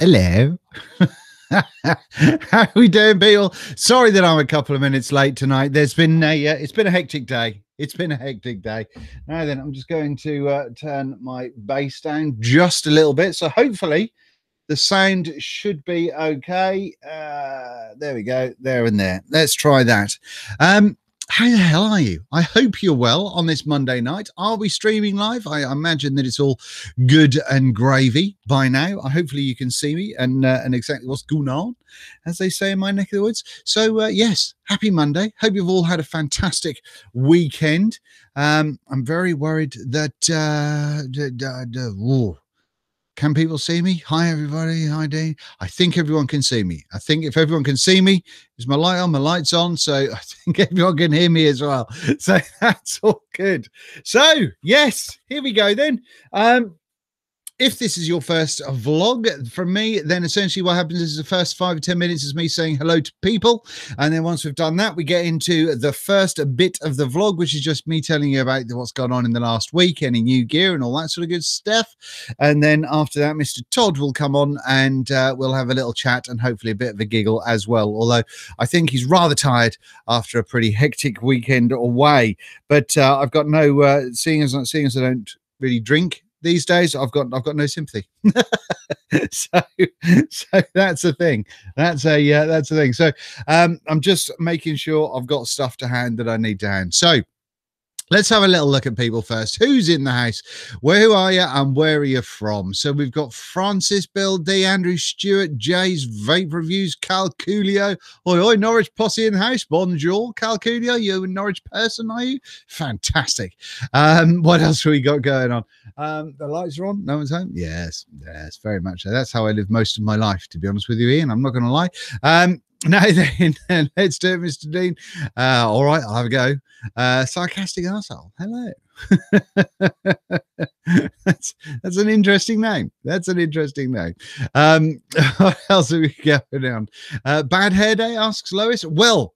Hello. How are we doing, people? Sorry that I'm a couple of minutes late tonight. There's been it's been a hectic day. It's been a hectic day. Now then, I'm just going to turn my bass down just a little bit. So hopefully the sound should be okay. There we go. There and there. Let's try that. How the hell are you? I hope you're well on this Monday night. Are we streaming live? I imagine that it's all good and gravy by now. Hopefully you can see me and exactly what's going on, as they say in my neck of the woods. So yes, happy Monday. Hope you've all had a fantastic weekend. I'm very worried that can people see me? Hi, everybody. Hi, Dean. I think everyone can see me. I think if everyone can see me, is my light on? My light's on. So I think everyone can hear me as well. So that's all good. So, yes, here we go then. If this is your first vlog from me, then essentially what happens is the first 5 or 10 minutes is me saying hello to people. And then once we've done that, we get into the first bit of the vlog, which is just me telling you about what's gone on in the last week, any new gear and all that sort of good stuff. And then after that, Mr. Todd will come on and we'll have a little chat and hopefully a bit of a giggle as well. Although I think he's rather tired after a pretty hectic weekend away. But I've got no, seeing as I don't really drink these days, I've got no sympathy. so that's a thing. That's a thing. So I'm just making sure I've got stuff to hand that I need to hand. So let's have a little look at people first. Who's in the house? Who are you and where are you from? So we've got Francis, Bill D, Andrew Stewart, Jay's Vape Reviews, Cal Coolio. Oi, Norwich Posse in the house. Bonjour, Cal Coolio. You a Norwich person, are you? Fantastic. What else have we got going on? The lights are on. No one's home. Yes, very much so. That's how I live most of my life, to be honest with you, Ian. I'm not going to lie. Now then, let's do it, Mr. Dean. All right, I'll have a go. Sarcastic arsehole. Hello. that's an interesting name. That's an interesting name. What else are we going on? Bad hair day, asks Lois. Well,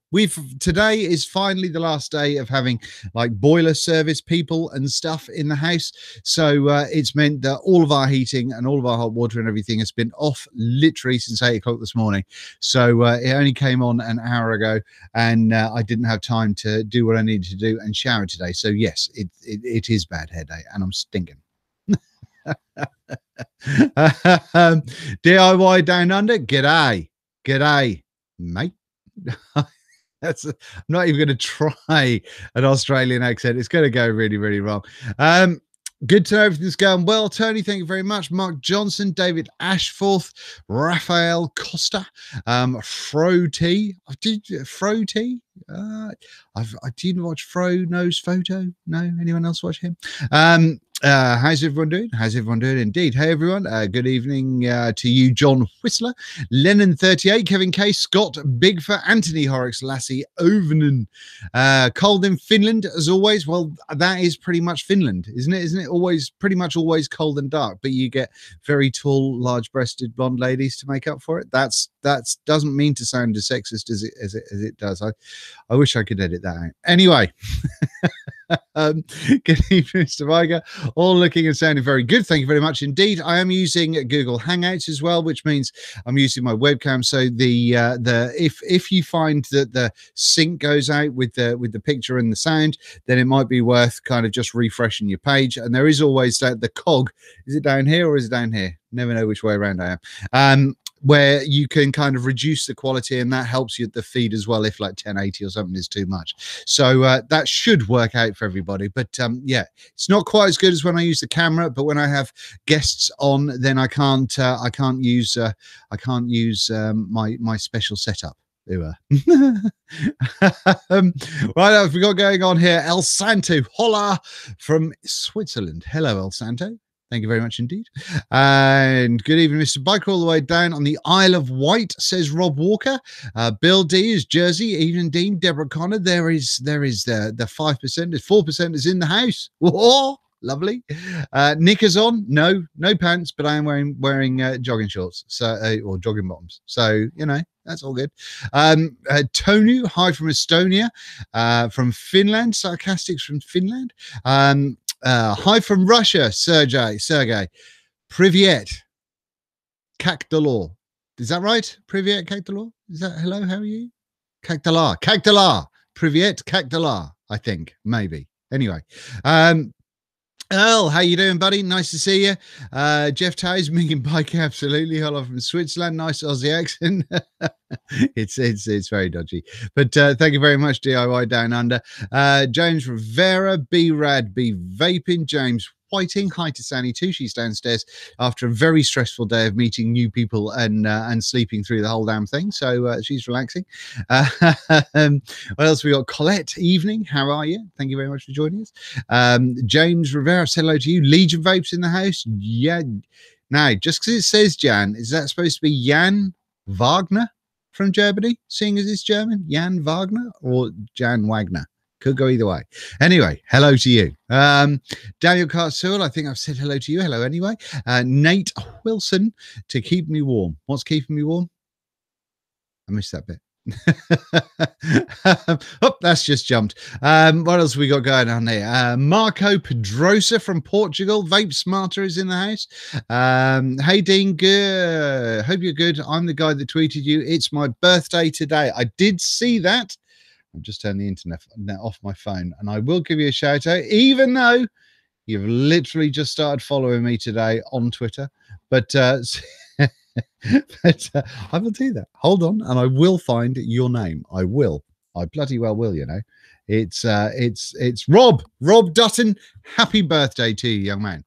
today is finally the last day of having like boiler service people and stuff in the house. So it's meant that all of our heating and all of our hot water and everything has been off literally since 8 o'clock this morning. So it only came on an hour ago and I didn't have time to do what I needed to do and shower today. So yes, it is bad hair day and I'm stinking. DIY down under, g'day, mate. I'm not even going to try an Australian accent. It's going to go really, really wrong. Good to know everything's going well. Tony, thank you very much. Mark Johnson, David Ashforth, Raphael Costa, Fro T. Fro T? Do you watch Fro Knows Photo? No? Anyone else watch him? How's everyone doing? How's everyone doing indeed? Hey everyone, good evening to you, John Whistler, Lennon38, Kevin K, Scott Bigfer, Anthony Horrocks, Lassie Overnan, cold in Finland as always. Well, that is pretty much Finland, isn't it? Isn't it always pretty much always cold and dark, but you get very tall, large-breasted blonde ladies to make up for it? That doesn't mean to sound as sexist as it does. I wish I could edit that out. Anyway. Good evening, Mr. Viger. All looking and sounding very good. Thank you very much indeed. I am using Google Hangouts as well, which means I'm using my webcam. So if you find that the sync goes out with the picture and the sound, then it might be worth kind of just refreshing your page. And there is always the cog. Is it down here or is it down here? Never know which way around I am. Where you can kind of reduce the quality and that helps you at the feed as well if like 1080 or something is too much. So that should work out for everybody. But yeah, it's not quite as good as when I use the camera, but when I have guests on, then I can't use my special setup. Right, what we got going on here? El Santo, hola from Switzerland. Hello, El Santo. Thank you very much indeed. And good evening, Mr. Biker, all the way down on the Isle of Wight, says Rob Walker. Bill D is Jersey. Evening, Dean. Deborah Connor. There is the 5%. 4% is in the house. Whoa, lovely. Knickers on. No pants, but I am wearing jogging shorts, or jogging bottoms. So, you know, that's all good. Tonu, hi from Estonia. From Finland. Sarcastics from Finland. Hi from Russia, Sergey. Privyet. Cactalor. Is that right? Privyet Cactalor? Is that hello? How are you? Cactalar. Privyet Cactalar, I think. Maybe. Anyway. Earl, how you doing, buddy? Nice to see you. Jeff Tays, Megan Bike, absolutely. Hello from Switzerland. Nice Aussie accent. it's very dodgy. But thank you very much, DIY Down Under. James Rivera, B-Rad, B Vaping, James Whiting. Hi to Sandy too. She's downstairs after a very stressful day of meeting new people and sleeping through the whole damn thing. So she's relaxing. What else we got? Colette, evening. How are you? Thank you very much for joining us. James Rivera, said hello to you. Legion Vapes in the house. Yeah. Now, just because it says Jan, is that supposed to be Jan Wagner from Germany? Seeing as it's German, Jan Wagner or Jan Wagner? Could go either way. Anyway, hello to you. Daniel Cartsewell, I think I've said hello to you. Hello anyway. Nate Wilson, to keep me warm. What's keeping me warm? I missed that bit. Oh, that's just jumped. What else we got going on here? Marco Pedrosa from Portugal. Vape Smarter is in the house. Hey Dean, good. Hope you're good. I'm the guy that tweeted you. It's my birthday today. I did see that. I've just turned the internet off my phone, and I will give you a shout out, even though you've literally just started following me today on Twitter. But I will do that. Hold on, and I will find your name. I will. I bloody well will. You know, it's Rob Dutton. Happy birthday to you, young man.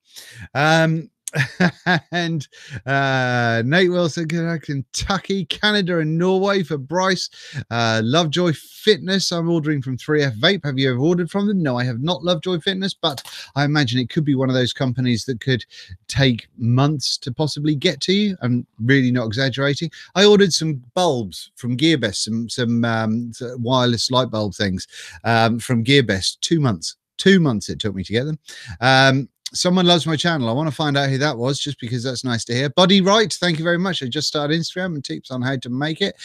And Nate Wilson, Kentucky, Canada, and Norway for Bryce. Lovejoy Fitness, I'm ordering from 3F Vape. Have you ever ordered from them? No, I have not. Lovejoy Fitness, but I imagine it could be one of those companies that could take months to possibly get to you. I'm really not exaggerating. I ordered some bulbs from GearBest, some wireless light bulb things from GearBest. 2 months. 2 months it took me to get them. Someone loves my channel. I want to find out who that was, just because that's nice to hear. Buddy Wright, thank you very much. I just started Instagram and tips on how to make it.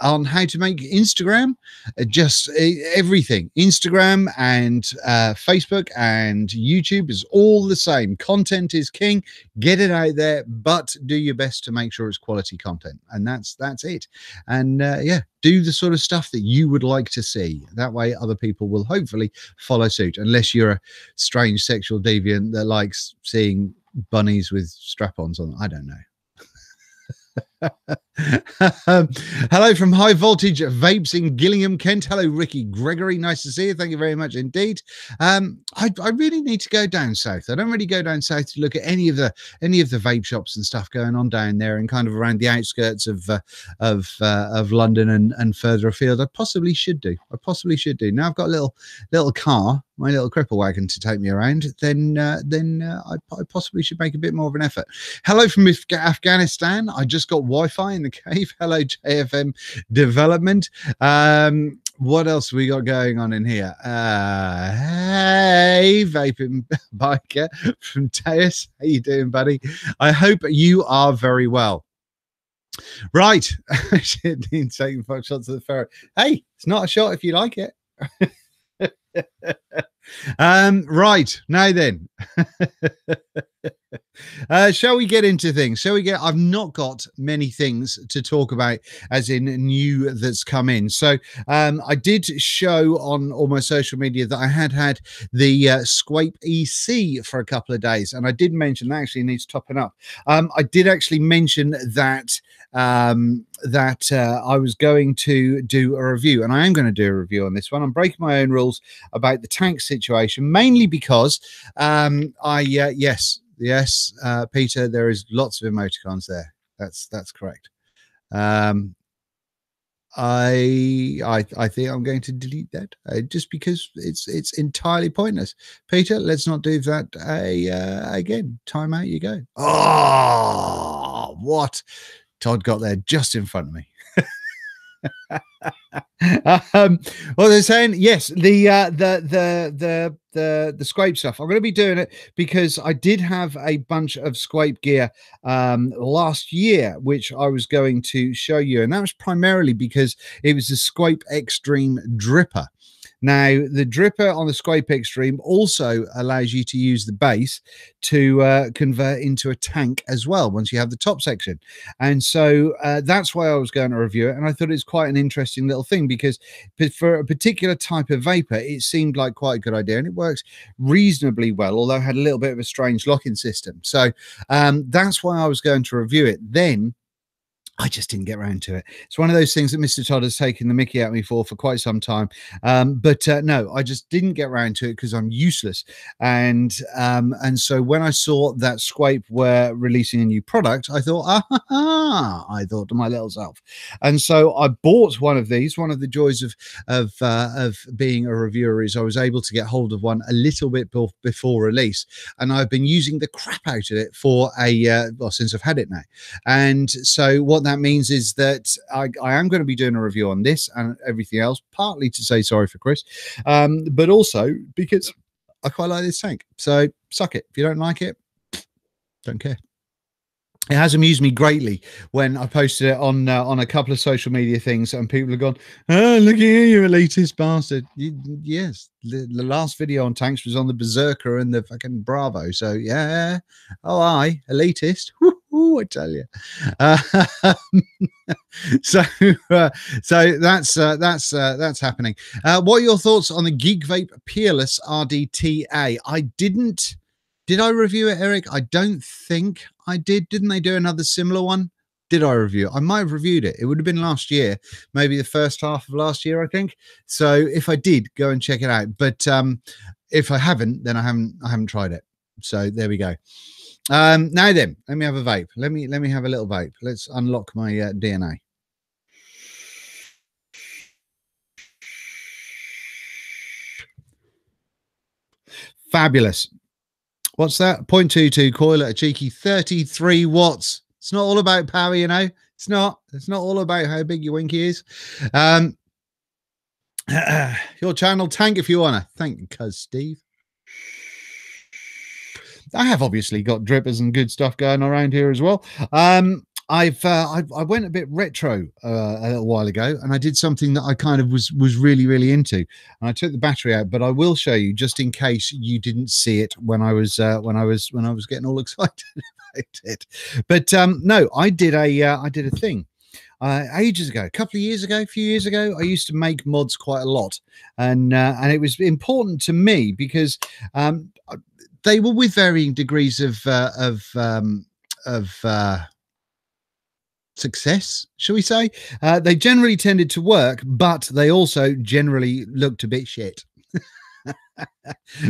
On how to make Instagram, just everything. Instagram and Facebook and YouTube is all the same. Content is king. Get it out there, but do your best to make sure it's quality content. And that's it. And yeah, do the sort of stuff that you would like to see. That way other people will hopefully follow suit, unless you're a strange sexual deviant that likes seeing bunnies with strap-ons on. I don't know. Hello from High Voltage Vapes in Gillingham, Kent. Hello, Ricky Gregory. Nice to see you. Thank you very much indeed. I really need to go down south. I don't really go down south to look at any of the vape shops and stuff going on down there and kind of around the outskirts of London and further afield. I possibly should do. Now I've got a little car, my little cripple wagon to take me around, then I possibly should make a bit more of an effort. Hello from Afghanistan. I just got Wi-Fi in the cave. Hello, JFM Development. What else we got going on in here? Hey, Vaping Biker from Teus. How you doing, buddy? I hope you are very well. Right. Taking 5 shots of the ferret. Hey, it's not a shot if you like it. Right, now then. Shall we get into things? I've not got many things to talk about as in new that's come in. So I did show on all my social media that I had the Squape EC for a couple of days, and I did mention that actually needs topping up. I did actually mention that I was going to do a review, and I am going to do a review on this one. I'm breaking my own rules about the tank situation, mainly because yes, Peter, there is lots of emoticons there. That's correct. I think I'm going to delete that just because it's entirely pointless. Peter, let's not do that again. Time out you go. Oh, what? Todd got there just in front of me. Well, they're saying yes, the Squape stuff. I'm going to be doing it because I did have a bunch of Squape gear last year, which I was going to show you, and that was primarily because it was the Squape Extreme Dripper. Now, the dripper on the Squape Extreme also allows you to use the base to convert into a tank as well once you have the top section. And so that's why I was going to review it. And I thought it's quite an interesting little thing because for a particular type of vapor, it seemed like quite a good idea. And it works reasonably well, although it had a little bit of a strange locking system. So that's why I was going to review it. Then I just didn't get around to it. It's one of those things that Mr. Todd has taken the mickey out of me for quite some time. But no, I just didn't get around to it because I'm useless. And so when I saw that Squape were releasing a new product, I thought, I thought to my little self. And so I bought one of these. One of the joys of being a reviewer is I was able to get hold of one a little bit before release. And I've been using the crap out of it for well, since I've had it now. And so what that means is that I am going to be doing a review on this and everything else, partly to say sorry for Chris, but also because I quite like this tank. So suck it. If you don't like it, don't care. It has amused me greatly when I posted it on a couple of social media things, and people have gone, "Oh, look here, you elitist bastard!" Yes, the last video on tanks was on the Berserker and the fucking Bravo. So yeah, oh, elitist. Woo-hoo, I tell you. So that's happening. What are your thoughts on the Geek Vape Peerless RDTA? Did I review it, Eric? I don't think I did. Didn't they do another similar one? Did I review it? I might have reviewed it. It would have been last year, maybe the first half of last year, I think. So if I did, go and check it out. But if I haven't, then I haven't tried it. So there we go. Now then, let me have a vape. Let me have a little vape. Let's unlock my DNA. Fabulous. What's that? 0.22 coil at a cheeky 33 watts. It's not all about power, you know. It's not all about how big your winky is. Your channel, tank if you wanna. Thank you, cuz Steve. I have obviously got drippers and good stuff going around here as well. I went a bit retro a little while ago, and I did something that I kind of was really into. And I took the battery out, but I will show you just in case you didn't see it when I was getting all excited about it. But no, I did a thing. Ages ago, a few years ago, I used to make mods quite a lot, and it was important to me because they were with varying degrees of success, shall we say. They generally tended to work, but they also generally looked a bit shit.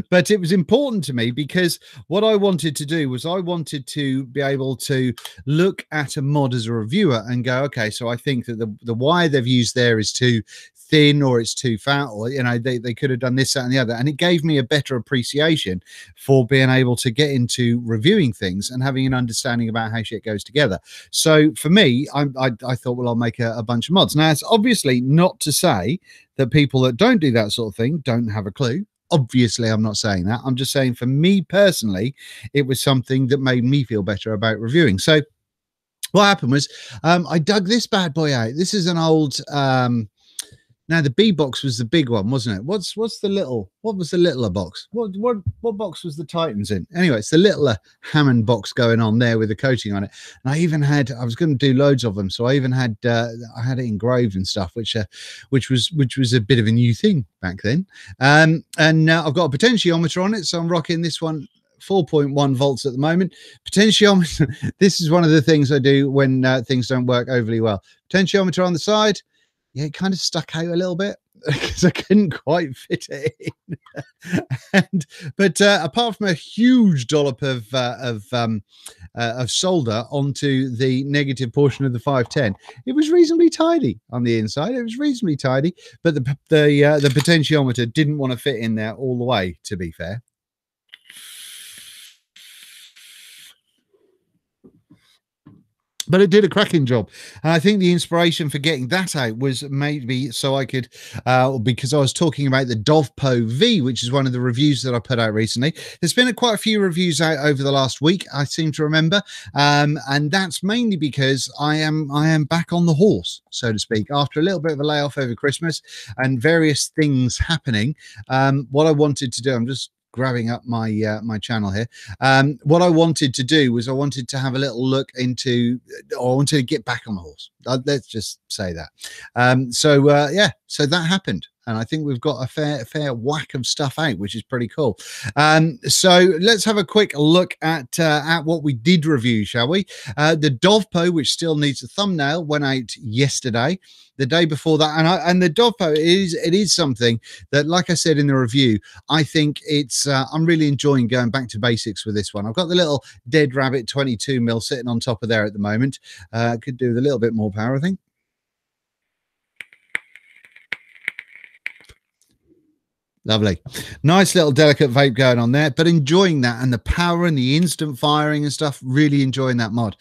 But it was important to me because what I wanted to do was I wanted to be able to look at a mod as a reviewer and go, okay, so I think that the wire they've used there is too thin or it's too fat, or you know, they could have done this, that and the other. And it gave me a better appreciation for being able to get into reviewing things and having an understanding about how shit goes together. So for me, I thought, well, I'll make a bunch of mods. Now, it's obviously not to say that people that don't do that sort of thing don't have a clue. Obviously, I'm not saying that. I'm just saying for me personally, it was something that made me feel better about reviewing. So what happened was I dug this bad boy out. This is an old now the B box was the big one, wasn't it? What was the littler box? What box was the Titans in? Anyway, it's the littler Hammond box going on there with the coating on it. And I was going to do loads of them, so I even had I had it engraved and stuff, which was a bit of a new thing back then. And I've got a potentiometer on it, so I'm rocking this one. 4.1 volts at the moment. Potentiometer. This is one of the things I do when things don't work overly well. Potentiometer on the side. Yeah, it kind of stuck out a little bit because I couldn't quite fit it in. But apart from a huge dollop of solder onto the negative portion of the 510, it was reasonably tidy on the inside. It was reasonably tidy, but the potentiometer didn't want to fit in there all the way, to be fair. But it did a cracking job. And I think the inspiration for getting that out was maybe so I could, because I was talking about the Dovpo V, which is one of the reviews that I put out recently. There's been quite a few reviews out over the last week, I seem to remember. And that's mainly because I am back on the horse, so to speak, after a little bit of a layoff over Christmas and various things happening. What I wanted to do, I'm just grabbing up my my channel here. What I wanted to do was I wanted to have a little look into, or I wanted to get back on the horse. Let's just say that. Yeah, so that happened. And I think we've got a fair whack of stuff out, which is pretty cool. So let's have a quick look at what we did review, shall we? The Dovpo, which still needs a thumbnail, went out yesterday. The day before that, and the Dovpo is something that, like I said in the review, I think it's I'm really enjoying going back to basics with this one. I've got the little Dead Rabbit 22mm sitting on top of there at the moment. Could do with a little bit more power, I think. Lovely. Nice little delicate vape going on there, but enjoying that, and the power and the instant firing and stuff, really enjoying that mod.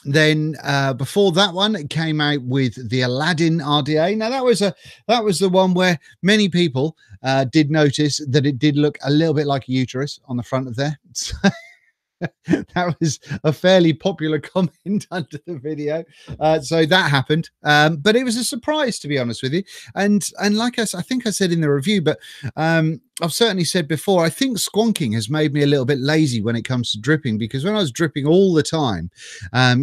Then before that one, it came out with the Aladdin RDA. Now that was the one where many people did notice that it did look a little bit like a uterus on the front of there. That was a fairly popular comment under the video. So that happened, but it was a surprise, to be honest with you. And like I think I said in the review, but I've certainly said before, I think squonking has made me a little bit lazy when it comes to dripping, because when I was dripping all the time,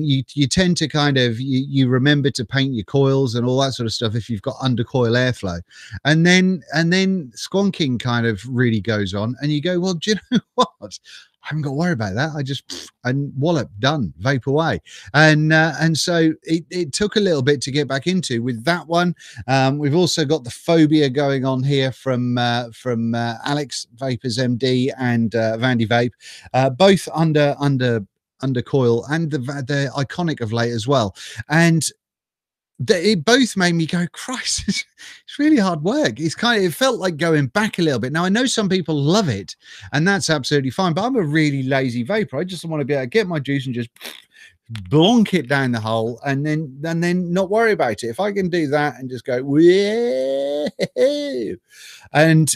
you tend to kind of, you remember to paint your coils and all that sort of stuff if you've got undercoil airflow, and then squonking kind of really goes on, and you go, well, do you know what? I haven't got to worry about that. I just, and wallop, done, vape away. And so it took a little bit to get back into with that one. We've also got the Phobia going on here from Alex Vapors MD and Vandy Vape, both under coil, and the Iconic of late as well. And it both made me go, Christ, it's really hard work. It felt like going back a little bit. Now I know some people love it, and that's absolutely fine, but I'm a really lazy vapor. I just want to be able to get my juice and just blonk it down the hole, and then not worry about it. If I can do that and just go, and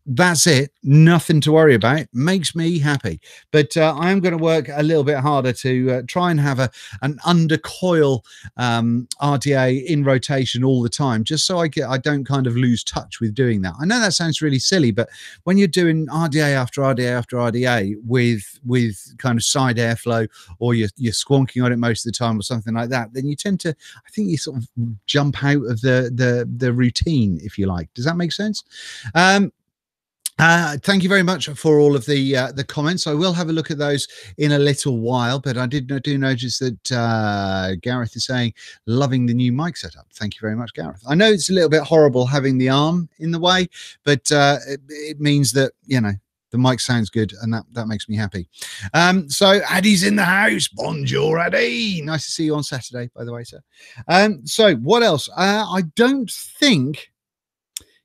that's it, nothing to worry about, makes me happy. But I am going to work a little bit harder to try and have an undercoil RDA in rotation all the time, just so I don't kind of lose touch with doing that. I know that sounds really silly, but when you're doing RDA after RDA after RDA with kind of side airflow, or you're squonking on it most of the time or something like that, then you tend to, I think you sort of jump out of the routine, if you like. Does that make sense? Thank you very much for all of the comments. I will have a look at those in a little while, but I do notice that Gareth is saying, loving the new mic setup. Thank you very much, Gareth. I know it's a little bit horrible having the arm in the way, but it means that, you know, the mic sounds good, and that makes me happy. So Addy's in the house. Bonjour, Addy. Nice to see you on Saturday, by the way, sir. So what else? I don't think...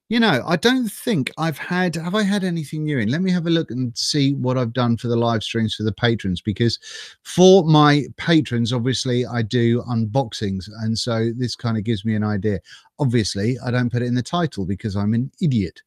You know, I don't think have I had anything new in? Let me have a look and see what I've done for the live streams for the patrons, because for my patrons, obviously I do unboxings. And so this kind of gives me an idea. Obviously, I don't put it in the title because I'm an idiot.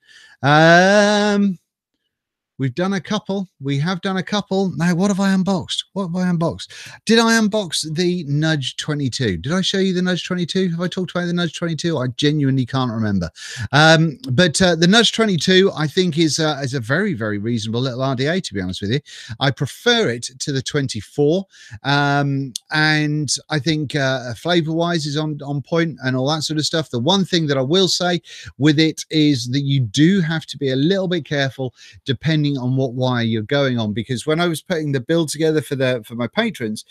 We've done a couple. We have done a couple. Now, what have I unboxed? What have I unboxed? Did I unbox the Nudge 22? Did I show you the Nudge 22? Have I talked about the Nudge 22? I genuinely can't remember. But the Nudge 22, I think, is a very, very reasonable little RDA, to be honest with you. I prefer it to the 24. And I think flavor-wise is on point and all that sort of stuff. The one thing that I will say with it is that you do have to be a little bit careful depending on what wire you're going on, because when I was putting the build together for my patrons,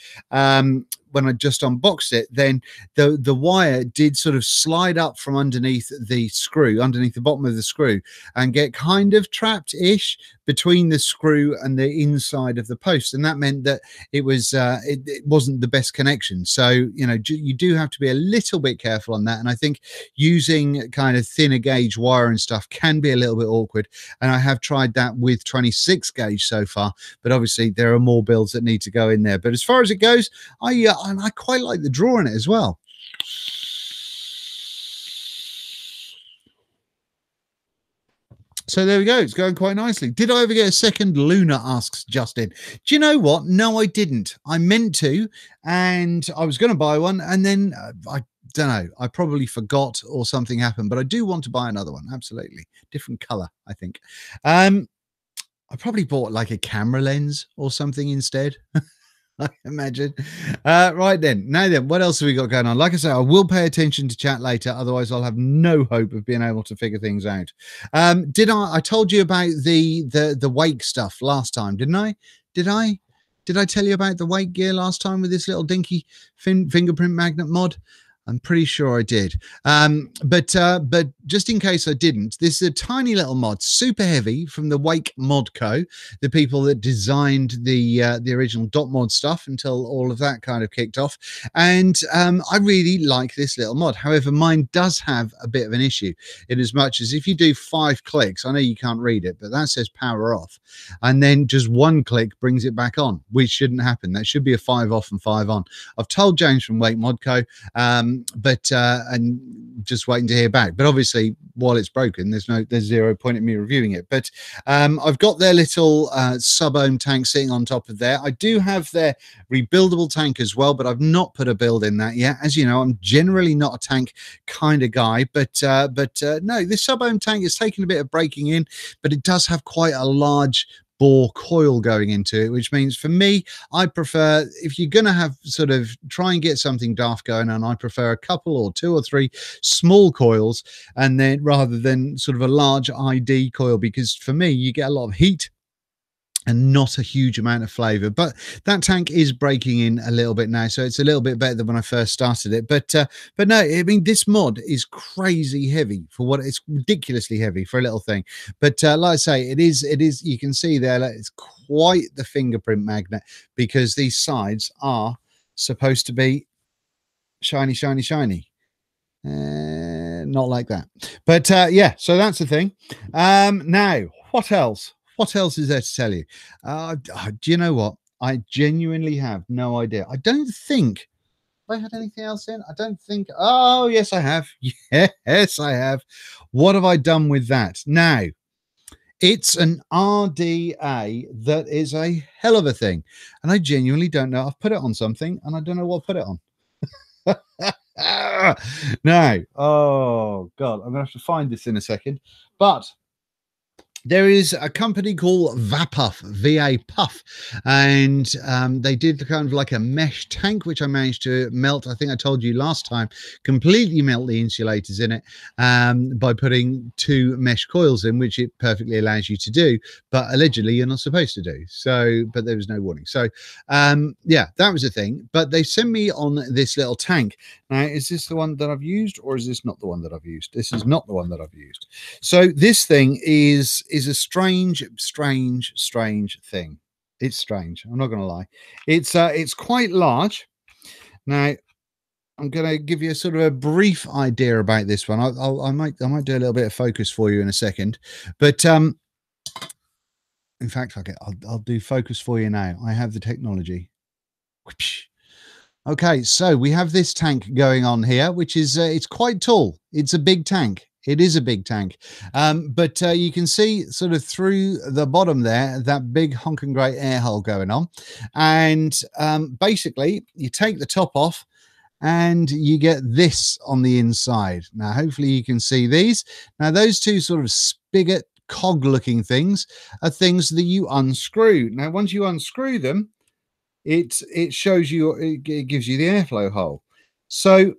when I just unboxed it, then the wire did sort of slide up from underneath the screw, underneath the bottom of the screw, and get kind of trapped-ish between the screw and the inside of the post, and that meant that it was it wasn't the best connection. So, you know, you do have to be a little bit careful on that, and I think using kind of thinner gauge wire and stuff can be a little bit awkward, and I have tried that with 26 gauge so far, but obviously there are more builds that need to go in there. But as far as it goes, and I quite like the draw in it as well. So there we go. It's going quite nicely. Did I ever get a second Luna? Asks Justin. Do you know what? No, I didn't. I meant to, and I was going to buy one, and then I don't know. I probably forgot or something happened. But I do want to buy another one. Absolutely, different color, I think. I probably bought like a camera lens or something instead. I imagine. Right then. Now then, what else have we got going on? Like I say, I will pay attention to chat later. Otherwise, I'll have no hope of being able to figure things out. I told you about the wake stuff last time, didn't I? Did I tell you about the wake gear last time with this little dinky fingerprint magnet mod? I'm pretty sure I did. But just in case I didn't, this is a tiny little mod, super heavy, from the Wake Mod Co., the people that designed the original dot mod stuff until all of that kind of kicked off. And I really like this little mod. However, mine does have a bit of an issue, in as much as if you do 5 clicks, I know you can't read it, but that says power off, and then just 1 click brings it back on, which shouldn't happen. That should be a 5 off and 5 on. I've told James from Wake Mod Co., but and just waiting to hear back. But obviously, while it's broken, there's zero point in me reviewing it. But I've got their little sub-ohm tank sitting on top of there. I do have their rebuildable tank as well, but I've not put a build in that yet. As you know, I'm generally not a tank kind of guy, but no, this sub-ohm tank is taking a bit of breaking in, but it does have quite a large bore coil going into it, which means for me, I prefer, if you're going to have sort of try and get something daft going on, I prefer a couple or 2 or 3 small coils, and then rather than sort of a large ID coil, because for me, you get a lot of heat and not a huge amount of flavor. But that tank is breaking in a little bit now, so it's a little bit better than when I first started it. But no, I mean, this mod is crazy heavy for what it's ridiculously heavy for a little thing. But like I say, it is you can see there that it's quite the fingerprint magnet, because these sides are supposed to be shiny. Not like that, but yeah, so that's the thing. Now, what else is there to tell you? Do you know what? I genuinely have no idea. I don't think I had anything else in. I don't think. Oh, yes, I have. Yes, I have. What have I done with that? Now, it's an RDA that is a hell of a thing, and I genuinely don't know. I've put it on something, and I don't know what I put it on. No. Oh, God. I'm going to have to find this in a second. But there is a company called Vapuff, VA Puff, and they did kind of like a mesh tank, which I managed to melt. I think I told you last time, completely melt the insulators in it by putting 2 mesh coils in, which it perfectly allows you to do, but allegedly you're not supposed to do. So, but there was no warning. So, yeah, that was a thing. But they sent me on this little tank. Now, is this the one that I've used, or is this not the one that I've used? This is not the one that I've used. So this thing is a strange thing. It's strange. I'm not going to lie. It's quite large. Now, I'm going to give you a sort of a brief idea about this one. I might do a little bit of focus for you in a second, but in fact, I'll do focus for you now. I have the technology. Okay, so we have this tank going on here, which is it's quite tall. It's a big tank. It is a big tank, but you can see sort of through the bottom there, that big honking great air hole going on. And basically, you take the top off and you get this on the inside. Now, hopefully you can see these. Now, those 2 sort of spigot cog looking things are things that you unscrew. Now, once you unscrew them, it shows you, it gives you the airflow hole. So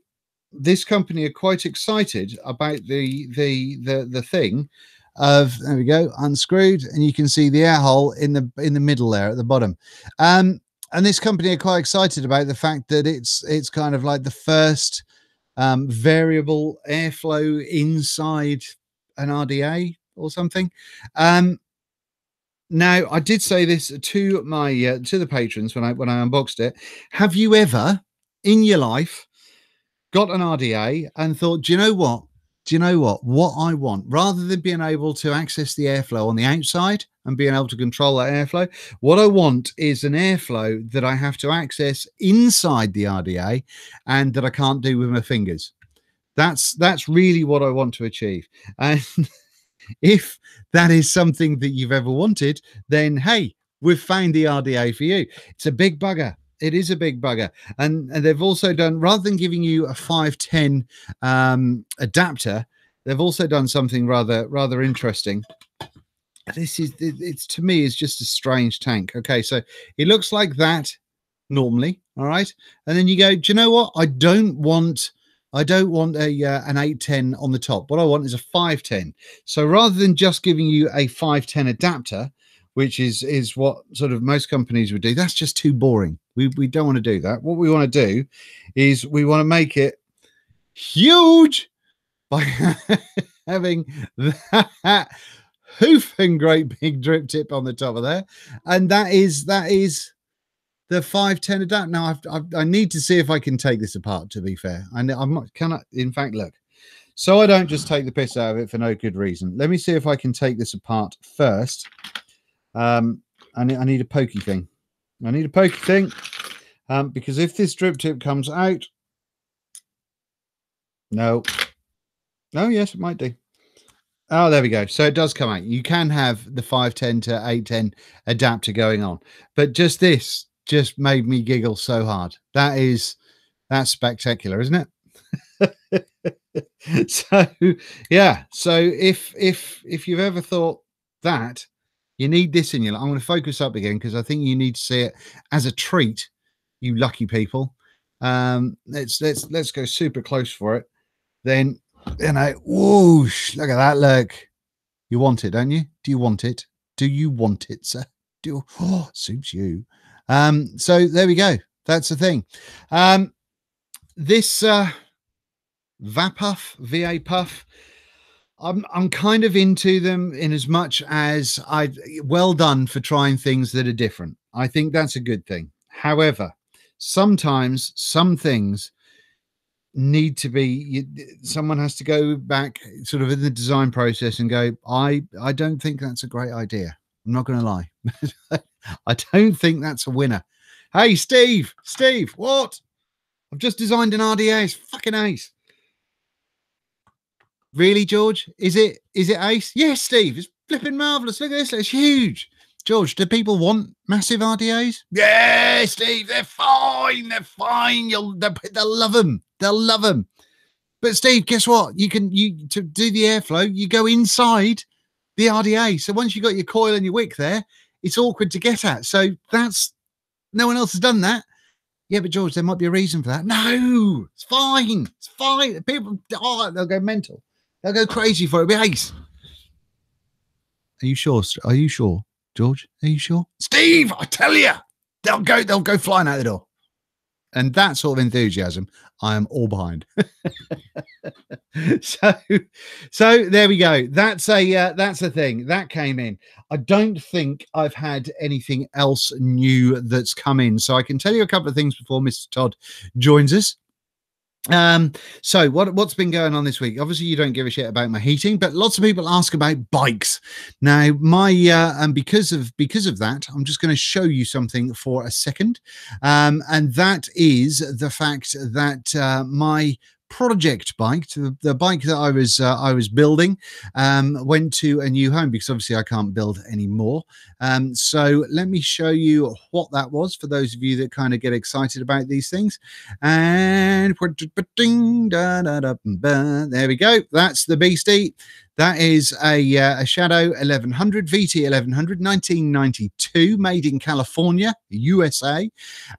this company are quite excited about the thing of, there we go, unscrewed, and you can see the air hole in the middle there at the bottom. And this company are quite excited about the fact that it's kind of like the first variable airflow inside an RDA or something. Now, I did say this to my to the patrons when I unboxed it. Have you ever in your life got an RDA and thought, do you know what? do you know what I want, rather than being able to access the airflow on the outside and being able to control that airflow, what I want is an airflow that I have to access inside the RDA and that I can't do with my fingers. That's really what I want to achieve. And if that is something that you've ever wanted, then hey, we've found the RDA for you. It's a big bugger. It is a big bugger. And they've also done, rather than giving you a 510 adapter, they've also done something rather interesting. This is, it's to me, is just a strange tank. Okay, so it looks like that normally, all right, and then you go, do you know what? I don't want a an 810 on the top. What I want is a 510. So rather than just giving you a 510 adapter, which is what sort of most companies would do, that's just too boring. We don't want to do that. What we want to do is we want to make it huge by having that hoofing great big drip tip on the top of there, and that is the 510 adapter. Now I need to see if I can take this apart, to be fair. And in fact, look, so I don't just take the piss out of it for no good reason. Let me see if I can take this apart first. I need a pokey thing. I need a pokey thing, because if this drip tip comes out, no, yes, it might do. Oh, there we go. So it does come out. You can have the 510 to 810 adapter going on, but this just made me giggle so hard. That's spectacular, isn't it? So yeah. So if you've ever thought that you need this in your life, I'm going to focus up again because I think you need to see it as a treat, you lucky people. Let's go super close for it. Then, you know, whoosh, look at that. Look, you want it, don't you? Do you want it? Do you want it, sir? Suits you. So there we go. That's the thing. This VA Puff, I'm kind of into them in as much as well done for trying things that are different. I think that's a good thing. However, sometimes some things need to be, someone has to go back sort of in the design process and go, I don't think that's a great idea. I'm not going to lie. I don't think that's a winner. Hey, Steve, what? I've just designed an RDA. It's fucking ace. Really, George? Is it ace? Yes, Steve. It's flipping marvelous. Look at this. It's huge. George, do people want massive RDAs? Yeah, Steve. They're fine. They're fine. They'll love them. They'll love them. But Steve, guess what? To do the airflow, you go inside the RDA. So once you've got your coil and your wick there, it's awkward to get at. So no one else has done that. Yeah, but George, there might be a reason for that. No, it's fine. It's fine. People, they'll go mental. They'll go crazy for it. It'll be ace. Are you sure? Are you sure, George? Are you sure? Steve, I tell you, they'll go flying out the door. And that sort of enthusiasm, I am all behind. So there we go. That's a thing that came in. I don't think I've had anything else new that's come in. So I can tell you a couple of things before Mr. Todd joins us. So what's been going on this week? Obviously you don't give a shit about my heating, but lots of people ask about bikes. Now and because of that, I'm just going to show you something for a second. And that is the fact that my project bike, the bike that I was building, went to a new home because obviously I can't build anymore. So let me show you what that was for those of you that kind of get excited about these things. And there we go. That's the beastie. That is a Shadow 1100 VT1100 1992, made in California, USA,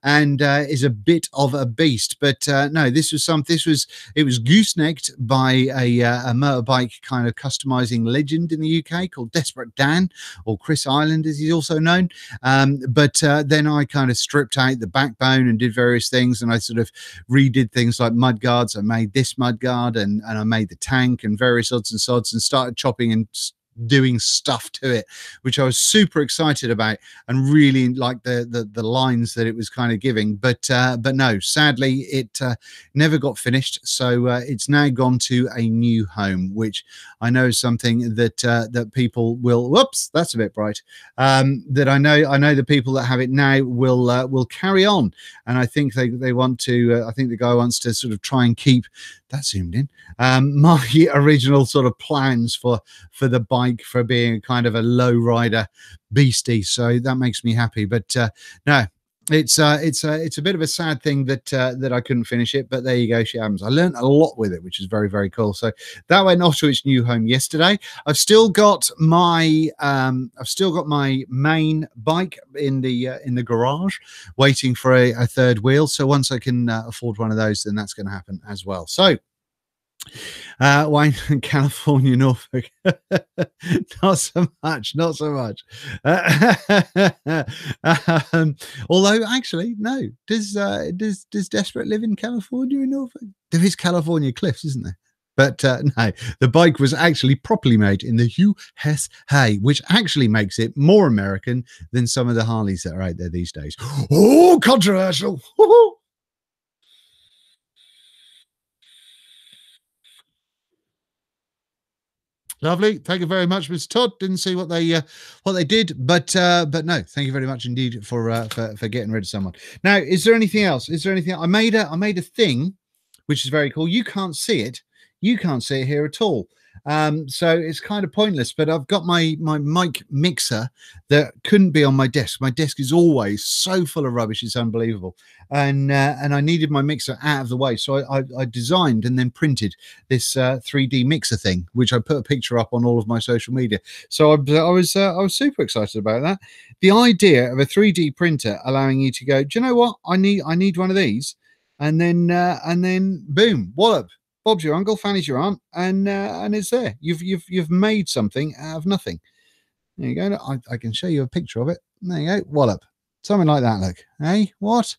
and is a bit of a beast. But no, it was goosenecked by a motorbike kind of customizing legend in the UK called Desperate Dan, or Chris Island as he's also known. But then I kind of stripped out the backbone and did various things, and I sort of redid things like mudguards. I made this mudguard, and I made the tank and various odds and sods, and started chopping and doing stuff to it, which I was super excited about and really like the lines that it was kind of giving. But no, sadly, it never got finished. So it's now gone to a new home, which I know is something that that people will. Whoops, that's a bit bright. That I know the people that have it now will carry on, and I think they want to. I think the guy wants to sort of try and keep that zoomed in. My original sort of plans for the bike for being kind of a low rider beastie, so that makes me happy. But no, it's a bit of a sad thing that that I couldn't finish it, but there you go, shit happens. I learned a lot with it, which is very, very cool. So that went off to its new home yesterday. I've still got my main bike in the garage waiting for a third wheel. So once I can afford one of those, then that's going to happen as well. So Wayne, California, Norfolk. Not so much. Although actually, no. Does Desperate live in California in Norfolk? There is California cliffs, isn't there? But no, the bike was actually properly made in the USA, which actually makes it more American than some of the Harleys that are out there these days. Oh, controversial. Woo-hoo. Lovely, thank you very much, Mr. Todd. Didn't see what they did, but no, thank you very much indeed for getting rid of someone. Now, is there anything else? Is there anything? I made a thing, which is very cool. You can't see it. You can't see it here at all. So it's kind of pointless. But I've got my mic mixer that couldn't be on my desk. My desk is always so full of rubbish. It's unbelievable. And I needed my mixer out of the way, so I designed and then printed this 3D mixer thing, which I put a picture up on all of my social media. So I was super excited about that. The idea of a 3D printer allowing you to go, do you know what? I need one of these, and then boom, wallop. Bob's your uncle, Fanny's your aunt, and it's there. You've made something out of nothing. There you go. I can show you a picture of it. There you go. Wallop. Something like that. Look. Hey, what?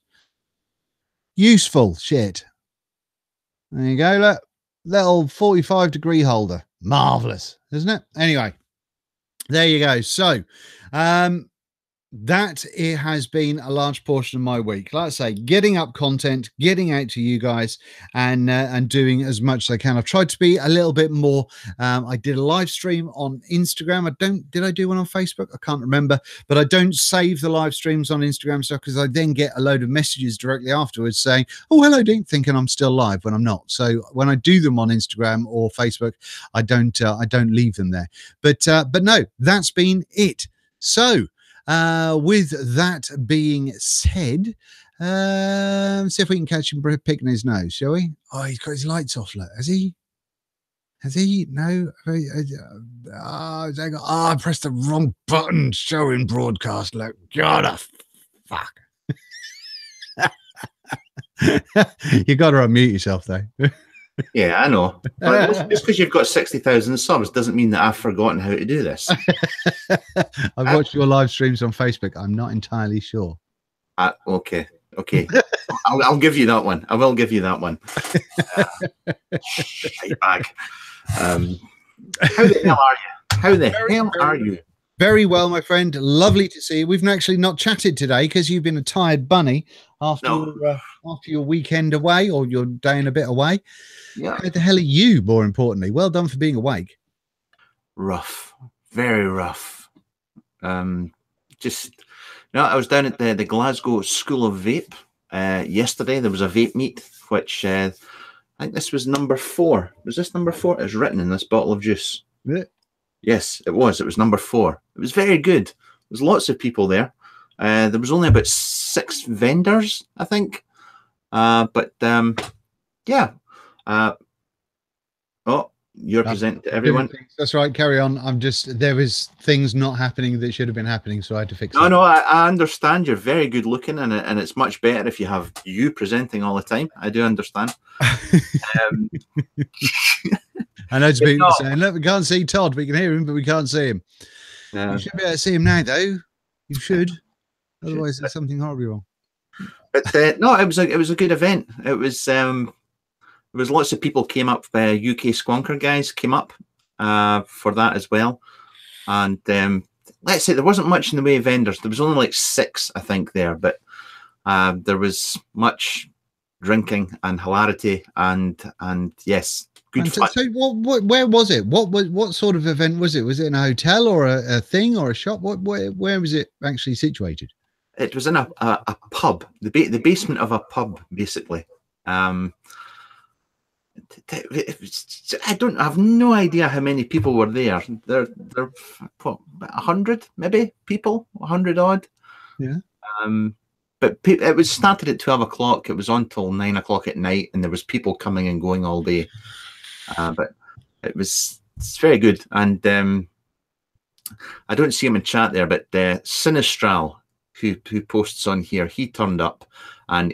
Useful shit. There you go. Look. Little 45-degree holder. Marvelous, isn't it? Anyway, there you go. So, that it has been a large portion of my week. Like I say, getting up content, getting out to you guys, and doing as much as I can. I've tried to be a little bit more. I did a live stream on Instagram. Did I do one on Facebook? I can't remember, but I don't save the live streams on Instagram stuff because I then get a load of messages directly afterwards saying, "Oh, hello, Dean," thinking I'm still live when I'm not. So when I do them on Instagram or Facebook, I don't leave them there. But no, that's been it. So. With that being said, see if we can catch him picking his nose, shall we? Oh, he's got his lights off. Look, has he? Has he? No. I pressed the wrong button. Showing broadcast. Look, God, fuck. You got to unmute yourself, though. Yeah, I know. But just because you've got 60,000 subs doesn't mean that I've forgotten how to do this. I've watched your live streams on Facebook. I'm not entirely sure. Okay. I'll give you that one. I will give you that one. Shite bag. How the hell are you? How the hell are you? Very well, my friend. Lovely to see you. We've actually not chatted today because you've been a tired bunny after your weekend away, or your day and a bit away. Yeah. How the hell are you, more importantly? Well done for being awake. Rough. Very rough. I was down at the Glasgow School of Vape yesterday. There was a vape meet, which I think this was number 4. Was this number 4? It's written in this bottle of juice. Yeah. Yes, it was. It was number 4. It was very good. There was lots of people there. There was only about 6 vendors, I think. Yeah. Oh, you're presenting to everyone. That's right. Carry on. There was things not happening that should have been happening, so I had to fix it. No, I understand. You're very good looking, and it's much better if you have you presenting all the time. I do understand. I know to people saying, look, we can't see Todd. We can hear him, but we can't see him. You should be able to see him now, though. You should. Otherwise, there's something horribly wrong. But no, it was a good event. It was there was lots of people came up. UK Squonker guys came up for that as well. and let's say there wasn't much in the way of vendors. There was only like 6, I think, there, but there was much drinking and hilarity, and yes, good fun. So where was it? What sort of event was it? Was it in a hotel or a thing or a shop? Where was it actually situated? It was in a pub, the basement of a pub, basically. I have no idea how many people were there. There what, 100 maybe people, 100 odd. Yeah. But it was started at 12 o'clock. It was on till 9 o'clock at night, and there was people coming and going all day. But it's very good. And I don't see him in chat there, but Sinistral, who posts on here, he turned up, and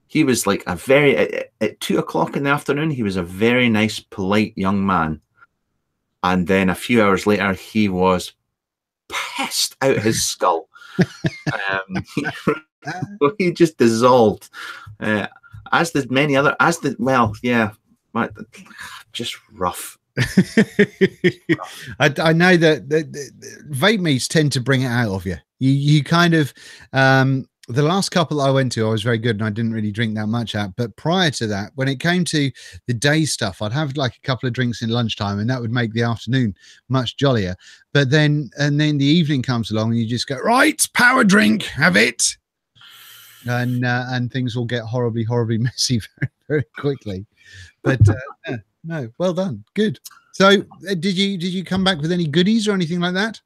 he was like at 2 o'clock in the afternoon, he was a very nice, polite young man. And then a few hours later, he was pissed out his skull. He just dissolved, as did many other, just rough. I know that vape meets tend to bring it out of you. You kind of, the last couple I went to, I was very good and I didn't really drink that much at. But prior to that, when it came to the day stuff, I'd have like a couple of drinks in lunchtime, and that would make the afternoon much jollier. But then the evening comes along and you just go, right, power drink, have it. And things will get horribly messy very, very quickly. But no, well done, good. So did you come back with any goodies or anything like that?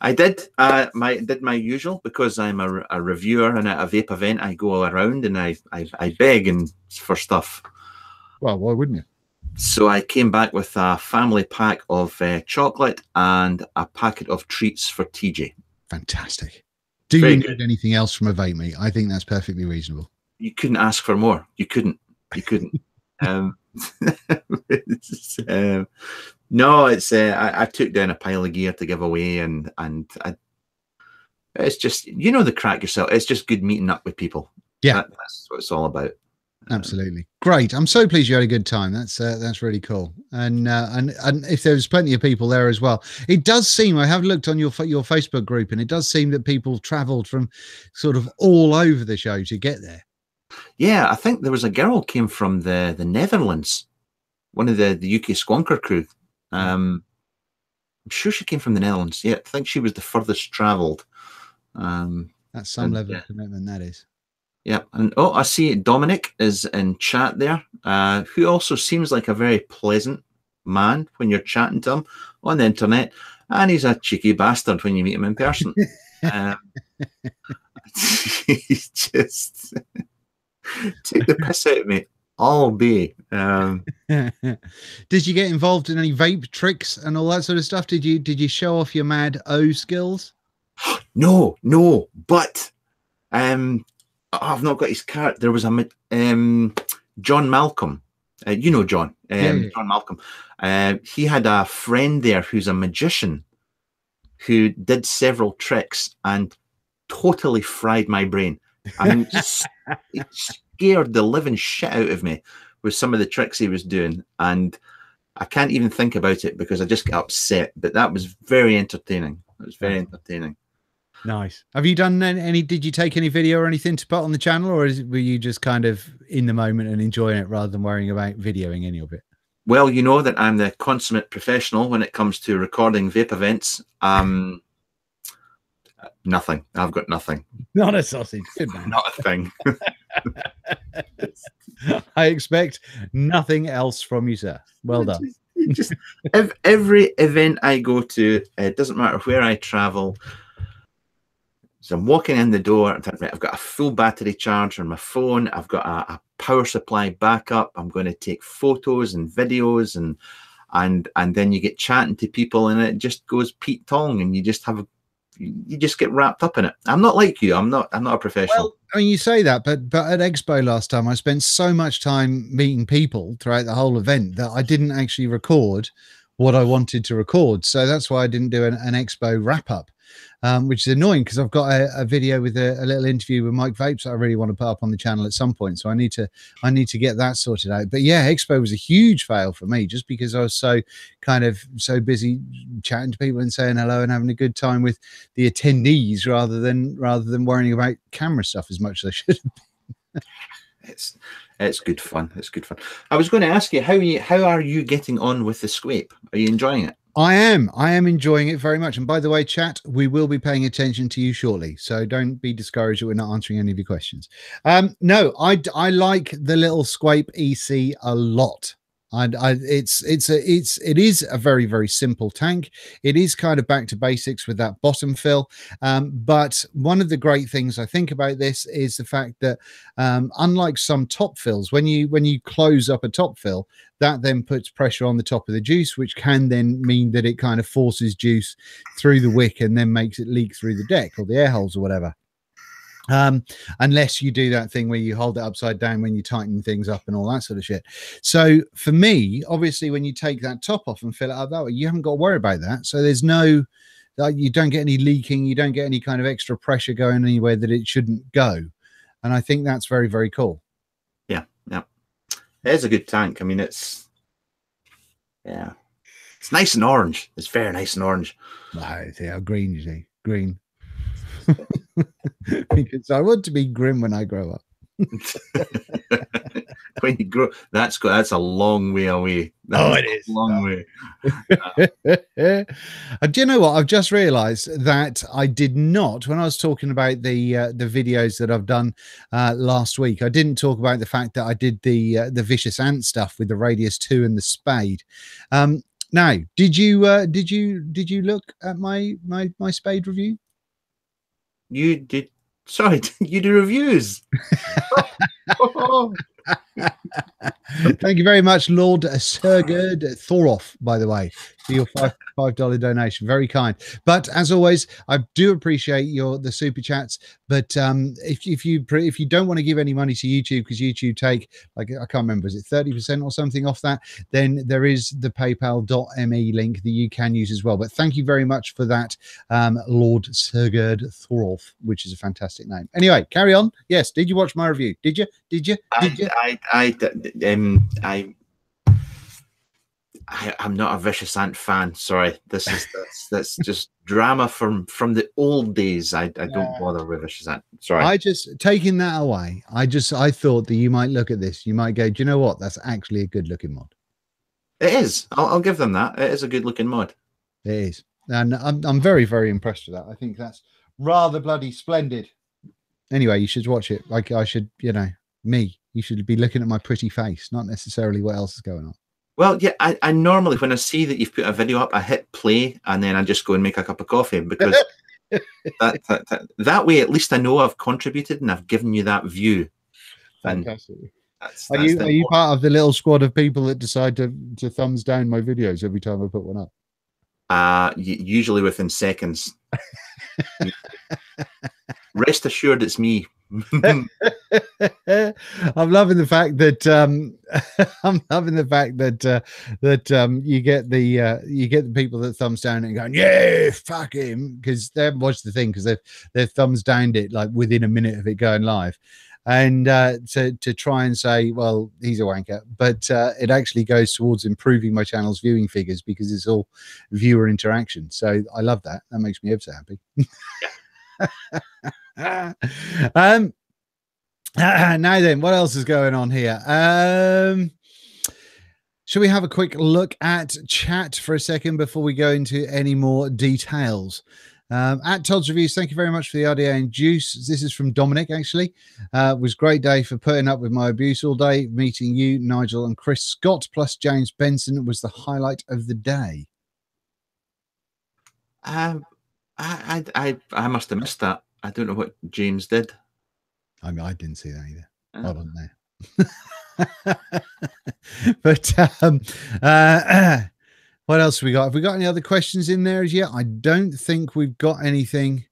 I did. Did my usual, because I'm a reviewer, and at a vape event I go around and I beg for stuff. Well, why wouldn't you? So I came back with a family pack of chocolate and a packet of treats for TJ. Fantastic. Do you need anything else from a vape meet? I think that's perfectly reasonable. You couldn't ask for more. You couldn't. No, it's I took down a pile of gear to give away, and it's just, the crack yourself. It's just good meeting up with people. Yeah, that's what it's all about. Absolutely great. I'm so pleased you had a good time. That's really cool. And if there's plenty of people there as well, it does seem, I have looked on your Facebook group, and it does seem that people traveled from sort of all over the show to get there. Yeah, I think there was a girl came from the Netherlands, one of the UK Squonker crew. I'm sure she came from the Netherlands. Yeah, I think she was the furthest travelled. That's some level of commitment, that is. Yeah, and I see Dominic is in chat there, who also seems like a very pleasant man when you're chatting to him on the internet, and he's a cheeky bastard when you meet him in person. He just take the piss out of me all day. Did you get involved in any vape tricks and all that sort of stuff? Did you show off your mad O skills? No, but I've not got his card. There was a John Malcolm. John. John Malcolm. He had a friend there who's a magician who did several tricks and totally fried my brain. I mean, it scared the living shit out of me with some of the tricks he was doing, and I can't even think about it because I just get upset. But that was very entertaining. It was very entertaining. Nice. Have you done any? Did you take any video or anything to put on the channel, or were you just kind of in the moment and enjoying it rather than worrying about videoing any of it? Well, you know that I'm the consummate professional when it comes to recording vape events. Nothing. I've got nothing. Not a sausage. Good man. Not a thing. I expect nothing else from you, sir. Well done. Just every event I go to, it doesn't matter where I travel. So I'm walking in the door, I've got a full battery charge on my phone. I've got a power supply backup. I'm going to take photos and videos, and then you get chatting to people, and it just goes Pete Tong, and you just get wrapped up in it. I'm not like you. I'm not a professional. Well, I mean, you say that, but at Expo last time, I spent so much time meeting people throughout the whole event that I didn't actually record what I wanted to record. So that's why I didn't do an Expo wrap up. which is annoying because I've got a video with a little interview with Mike Vapes that I really want to put up on the channel at some point. So I need to get that sorted out. But yeah, Expo was a huge fail for me just because I was so busy chatting to people and saying hello and having a good time with the attendees rather than worrying about camera stuff as much as I should have. It's good fun. It's good fun. I was going to ask you, how are you getting on with the Squape? Are you enjoying it? I am enjoying it very much. And by the way, chat, we will be paying attention to you shortly. So don't be discouraged that we're not answering any of your questions. No, I like the little Squape EC a lot. It is a very, very simple tank. It is kind of back to basics with that bottom fill. But one of the great things I think about this is the fact that unlike some top fills, when you close up a top fill, that then puts pressure on the top of the juice, which can then mean that it kind of forces juice through the wick and then makes it leak through the deck or the air holes or whatever. Unless you do that thing where you hold it upside down when you tighten things up and all that sort of shit. So for me, obviously, when you take that top off and fill it up that way, you haven't got to worry about that. So there's no, you don't get any leaking. You don't get any kind of extra pressure going anywhere that it shouldn't go. And I think that's very, very cool. Yeah. It is a good tank. I mean, it's nice and orange. It's very nice and orange. Wow, see how green you see. Green. Because I want to be grim when I grow up. When you grow, that's a long way away. It is a long way. Do you know what? I've just realized that I did not, when I was talking about the videos that I've done last week, I didn't talk about the fact that I did the vicious ant stuff with the Radius 2 and the spade. Now, did you look at my spade review? You did. Sorry, you do reviews. Thank you very much, Lord Sergerd Thoroff, by the way, for your $5 donation. Very kind. But as always, I do appreciate the super chats. But if you don't want to give any money to YouTube, because YouTube take, like, I can't remember, is it 30% or something off that? Then there is the paypal.me link that you can use as well. But thank you very much for that, Lord Sergerd Thoroff, which is a fantastic name. Anyway, carry on. Yes, did you watch my review? Did you? I'm not a Vicious Ant fan. Sorry, that's just drama from the old days. I don't bother with Vicious Ant. Sorry. I just, taking that away, I thought that you might look at this, you might go, do you know what? That's actually a good looking mod. It is. I'll give them that. It is a good looking mod. It is, and I'm very, very impressed with that. I think that's rather bloody splendid. Anyway, you should watch it. Like I should, you should be looking at my pretty face, not necessarily what else is going on. Well, yeah, I normally, when I see that you've put a video up, I hit play and then I just go and make a cup of coffee, because that way at least I know I've contributed and I've given you that view. Fantastic. Are you part of the little squad of people that decide to thumbs down my videos every time I put one up? Usually within seconds. Rest assured, it's me. I'm loving the fact that you get the people that thumbs down and going, yeah, fuck him, because they haven't watched the thing, because they've thumbs downed it like within a minute of it going live, and to try and say, well, he's a wanker, but it actually goes towards improving my channel's viewing figures because it's all viewer interaction. So I love that. That makes me so happy. Now then, what else is going on here? Should we have a quick look at chat for a second before we go into any more details? At Todd's Reviews, thank you very much for the RDA and juice. This is from Dominic, actually. It was a great day for putting up with my abuse all day. Meeting you, Nigel, and Chris Scott, plus James Benson, was the highlight of the day. I must have missed that. I don't know what James did. I mean, I didn't see that either. Hold on there. But what else have we got? Have we got any other questions in there as yet? I don't think we've got anything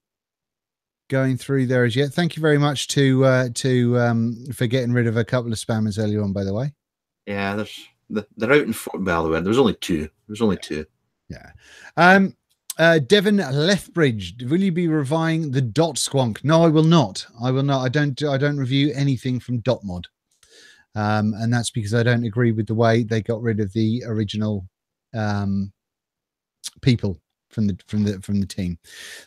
going through there as yet. Thank you very much for getting rid of a couple of spammers earlier on, by the way. Yeah, they're out in well, there was only two. Yeah. Devon Lethbridge, will you be reviewing the Dot Squonk? No, I will not. I will not. I don't review anything from Dot Mod, and that's because I don't agree with the way they got rid of the original people from the team.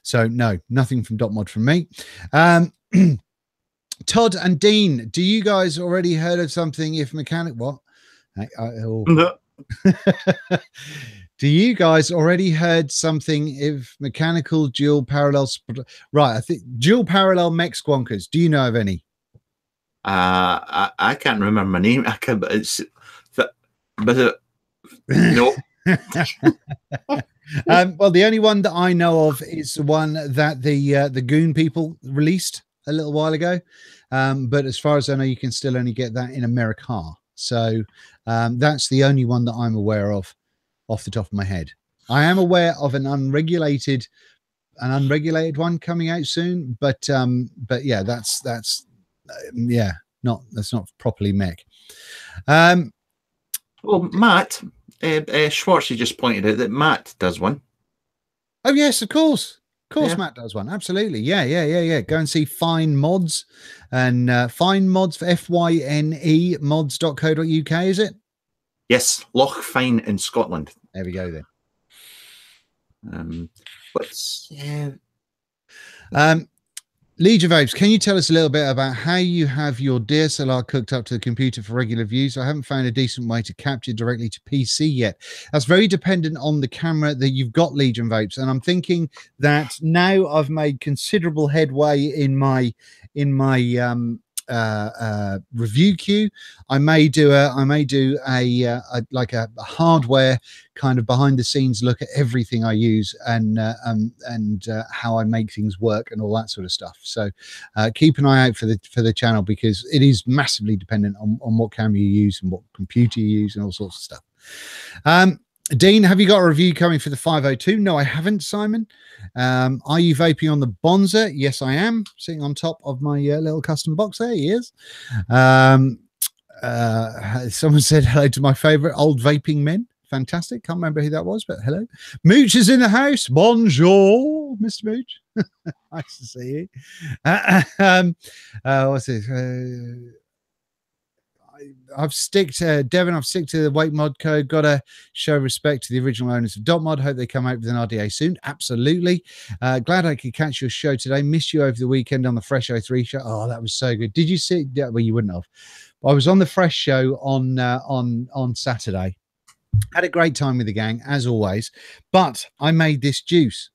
So no, nothing from Dot Mod from me. Todd and Dean, do you guys already heard of something? If mechanic, what? No. Do you guys already heard something if mechanical dual parallel? Right, I think dual parallel mech squonkers. Do you know of any? I can't remember my name. I can, but it's, no. Well, the only one that I know of is the one that the Goon people released a little while ago. But as far as I know, you can still only get that in America. So that's the only one that I'm aware of off the top of my head. I am aware of an unregulated one coming out soon, but yeah, that's yeah, that's not properly mech. Well, Matt Schwartz, you just pointed out that Matt does one. Oh yes, of course. Of course, Yeah. Matt does one. Absolutely. Yeah. Go and see Fine Mods and Fine Mods for FYNE mods.co.uk, is it? Yes, Loch Fyne in Scotland. There we go then. Legion Vapes, can you tell us a little bit about how you have your DSLR cooked up to the computer for regular views? I haven't found a decent way to capture directly to PC yet. That's very dependent on the camera that you've got, Legion Vapes. And I'm thinking that now I've made considerable headway in my review queue. I may do a hardware kind of behind the scenes look at everything I use and how I make things work and all that sort of stuff. So keep an eye out for the channel, because it is massively dependent on what camera you use and what computer you use and all sorts of stuff. Dean, have you got a review coming for the 502? No, I haven't, Simon. Are you vaping on the Bonza? Yes, I am. Sitting on top of my little custom box. There he is. Someone said hello to my favorite old vaping men. Fantastic. Can't remember who that was, but hello. Mooch is in the house. Bonjour, Mr. Mooch. Nice to see you. What's this? I've stick to Devon. I've stick to the Wake mod code. Got to show respect to the original owners of Dot Mod. Hope they come out with an RDA soon. Absolutely. Glad I could catch your show today. Missed you over the weekend on the Fresh 03 show. Oh, that was so good. Did you see? Yeah, well, you wouldn't have. I was on the Fresh show on Saturday. Had a great time with the gang as always. But I made this juice,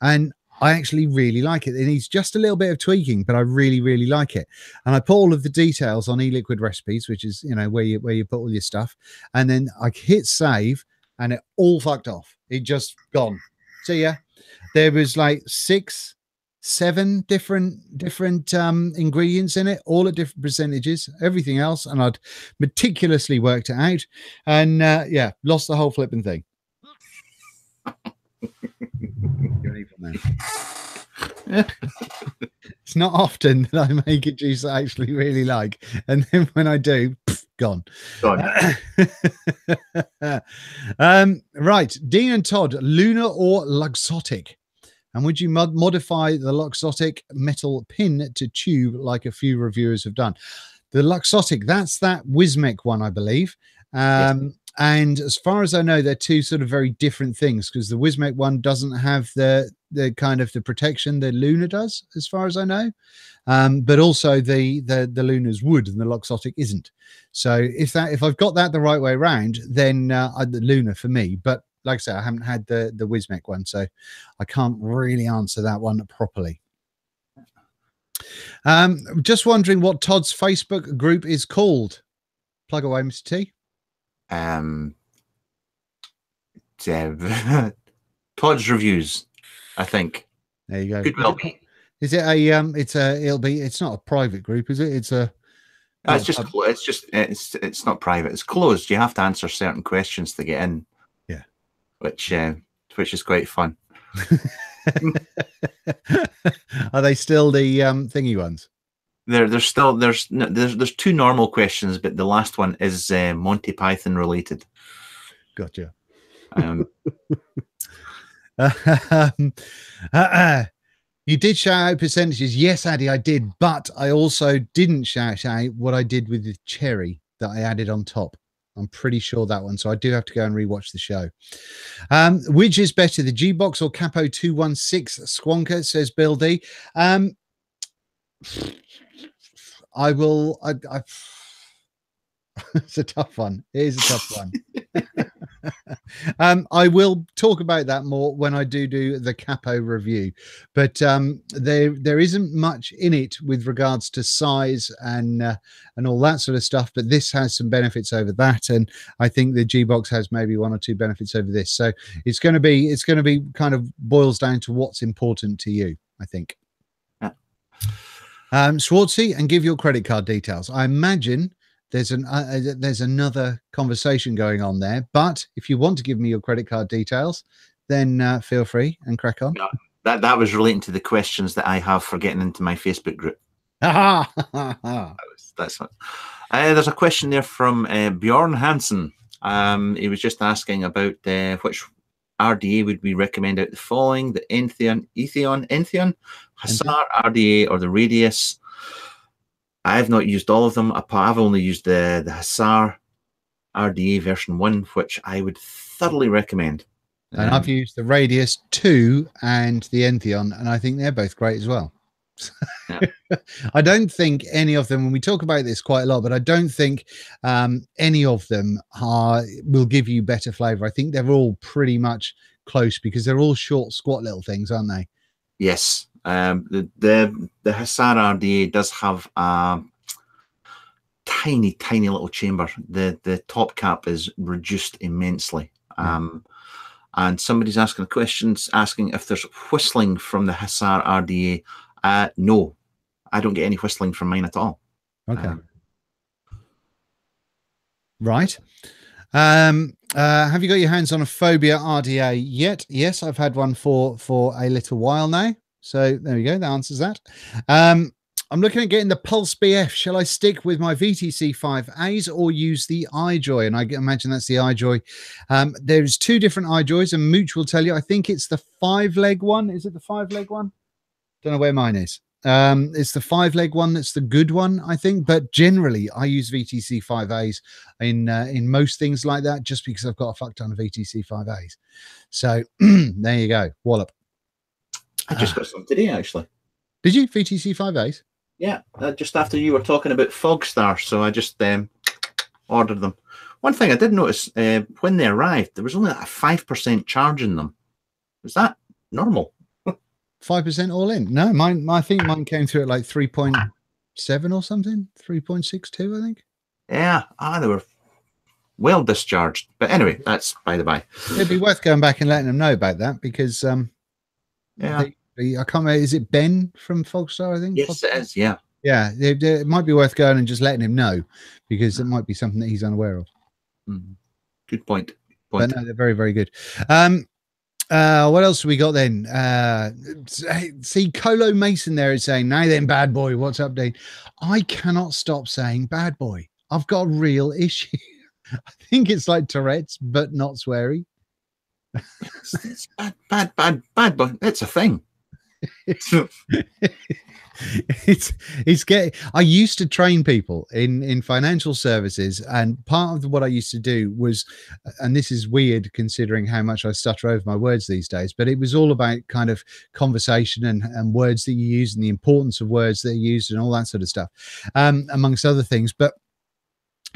and I actually really like it. It needs just a little bit of tweaking, but I really, really like it. And I put all of the details on eLiquid Recipes, which is, you know, where you put all your stuff. And then I hit save and it all fucked off. It just gone. See ya. There was like 6, 7 different ingredients in it, all at different percentages, everything else. And I'd meticulously worked it out. And yeah, lost the whole flipping thing. It's not often that I make a juice I actually really like, and then when I do, gone. Right, Dean and Todd, Lunar or Luxottic? And would you modify the Luxottic metal pin to tube like a few reviewers have done? The Luxottic, that's that Wismec one, I believe. Yes. And as far as I know, they're two sort of very different things, because the Wismec one doesn't have the kind of the protection the Lunar does, as far as I know. But also the Lunar's wood and the Luxottic isn't. So if I've got that the right way around, then the Lunar for me. But like I said, I haven't had the Wismec one, so I can't really answer that one properly. Just wondering what Todd's Facebook group is called. Plug away, Mr. T. Todd's Reviews, I think. There you go. Could well be. Is it a it's not a private group, is it? It's not private. It's closed. You have to answer certain questions to get in. Yeah. Which is quite fun. Are they still the thingy ones? There's 2 normal questions, but the last one is Monty Python related. Gotcha. Um, you did shout out percentages. Yes, Addy, I did. But I also didn't shout out what I did with the cherry that I added on top. I'm pretty sure that one. So I do have to go and rewatch the show. Which is better, the G-Box or Capo 216 Squonker, says Bill D. I will. It's a tough one. It is a tough one. I will talk about that more when I do the Capo review, but there isn't much in it with regards to size and all that sort of stuff. But this has some benefits over that, and I think the G-Box has maybe one or two benefits over this. So it's going to be kind of boils down to what's important to you, I think. Schwartzy, and give your credit card details. I imagine there's another conversation going on there, but if you want to give me your credit card details, then feel free and crack on. No, that was relating to the questions that I have for getting into my Facebook group. That's what. There's a question there from Bjorn Hansen. He was just asking about which RDA would we recommend out the following: the Entheon, Hussar RDA, or the Radius. I've not used all of them. I've only used the Hussar RDA version 1, which I would thoroughly recommend. And I've used the Radius 2 and the Entheon, and I think they're both great as well. Yeah. I don't think any of them, when we talk about this quite a lot, but I don't think any of them will give you better flavor. I think they're all pretty much close because they're all short, squat little things, aren't they? Yes. The Hussar RDA does have a tiny little chamber. The top cap is reduced immensely. And somebody's asking questions, asking if there's whistling from the Hussar RDA. No, I don't get any whistling from mine at all. Okay. Right. Have you got your hands on a Phobia RDA yet? Yes, I've had one for a little while now. So there we go. That answers that. I'm looking at getting the Pulse BF. Shall I stick with my VTC 5As or use the iJoy? And I imagine that's the iJoy. There's two different iJoys, and Mooch will tell you. I think it's the 5-leg one. Is it the 5-leg one? Don't know where mine is. It's the 5-leg one that's the good one, I think. But generally, I use VTC 5As in most things like that, just because I've got a fuck ton of VTC 5As. So there you go. Wallop. I just got some today, actually. Did you? VTC 5As? Yeah, just after you were talking about Fogstar, so I just ordered them. One thing I did notice, when they arrived, there was only a 5% charge in them. Is that normal? 5% all in? No, mine. I think mine came through at like 3.7 or something. 3.62, I think. Yeah, they were well discharged. But anyway, that's by the by. It'd be worth going back and letting them know about that because yeah. I can't remember. Is it Ben from Fogstar, I think? Yes, it is. Yeah. Yeah. It might be worth going and just letting him know because it might be something that he's unaware of. Good point. But no, they're very, very good. What else have we got then? See, Colo Mason there is saying, now then, bad boy, what's up, Dean? I cannot stop saying bad boy. I've got a real issue. I think it's like Tourette's, but not sweary. It's bad boy. That's a thing. it's getting. I used to train people in financial services, and part of what I used to do was, and this is weird considering how much I stutter over my words these days, but it was all about kind of conversation and words that you use and the importance of words that are used and all that sort of stuff, amongst other things. But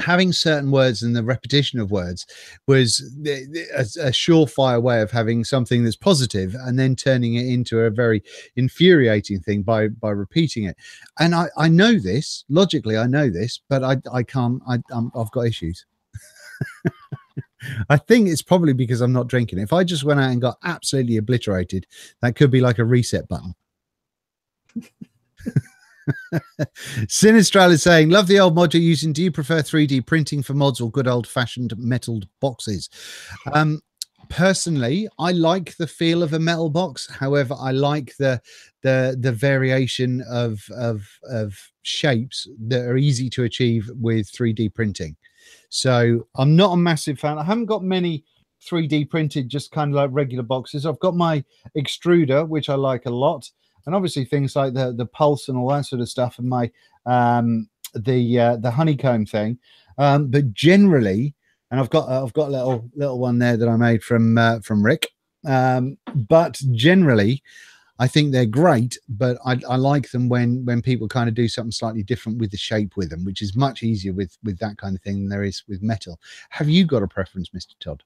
having certain words and the repetition of words was a surefire way of having something that's positive and then turning it into a very infuriating thing by repeating it. And I know this logically, I know this, but I can't. I've got issues. I think it's probably because I'm not drinking. If I just went out and got absolutely obliterated, that could be like a reset button. Sinistral is saying, love the old mod you're using. Do you prefer 3D printing for mods or good old-fashioned metalled boxes? Personally, I like the feel of a metal box. However, I like the variation of shapes that are easy to achieve with 3D printing. So I'm not a massive fan. I haven't got many 3D printed, just kind of like regular boxes. I've got my extruder, which I like a lot, and obviously things like the pulse and all that sort of stuff, and my the honeycomb thing. But generally, and I've got a little one there that I made from Rick. But generally, I think they're great, but I like them when people kind of do something slightly different with the shape with them, which is much easier with that kind of thing than there is with metal. Have you got a preference, Mr. Todd?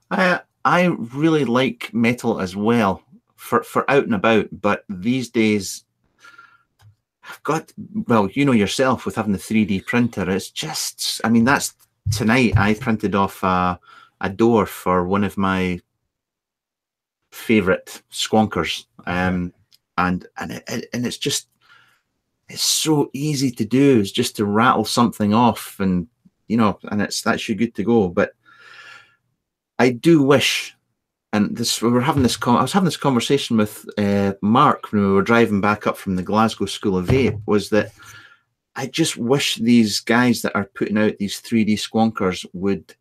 I really like metal as well for out and about, but these days I've got, well, you know yourself with having the 3D printer, it's just, I mean, that's tonight I printed off a door for one of my favorite squonkers, and it's just, it's so easy to do. It's just to rattle something off, and you know, and that's you good to go. But I do wish, and this we were having this I was having this conversation with Mark when we were driving back up from the Glasgow School of Vape, was that I just wish these guys that are putting out these 3D squonkers would,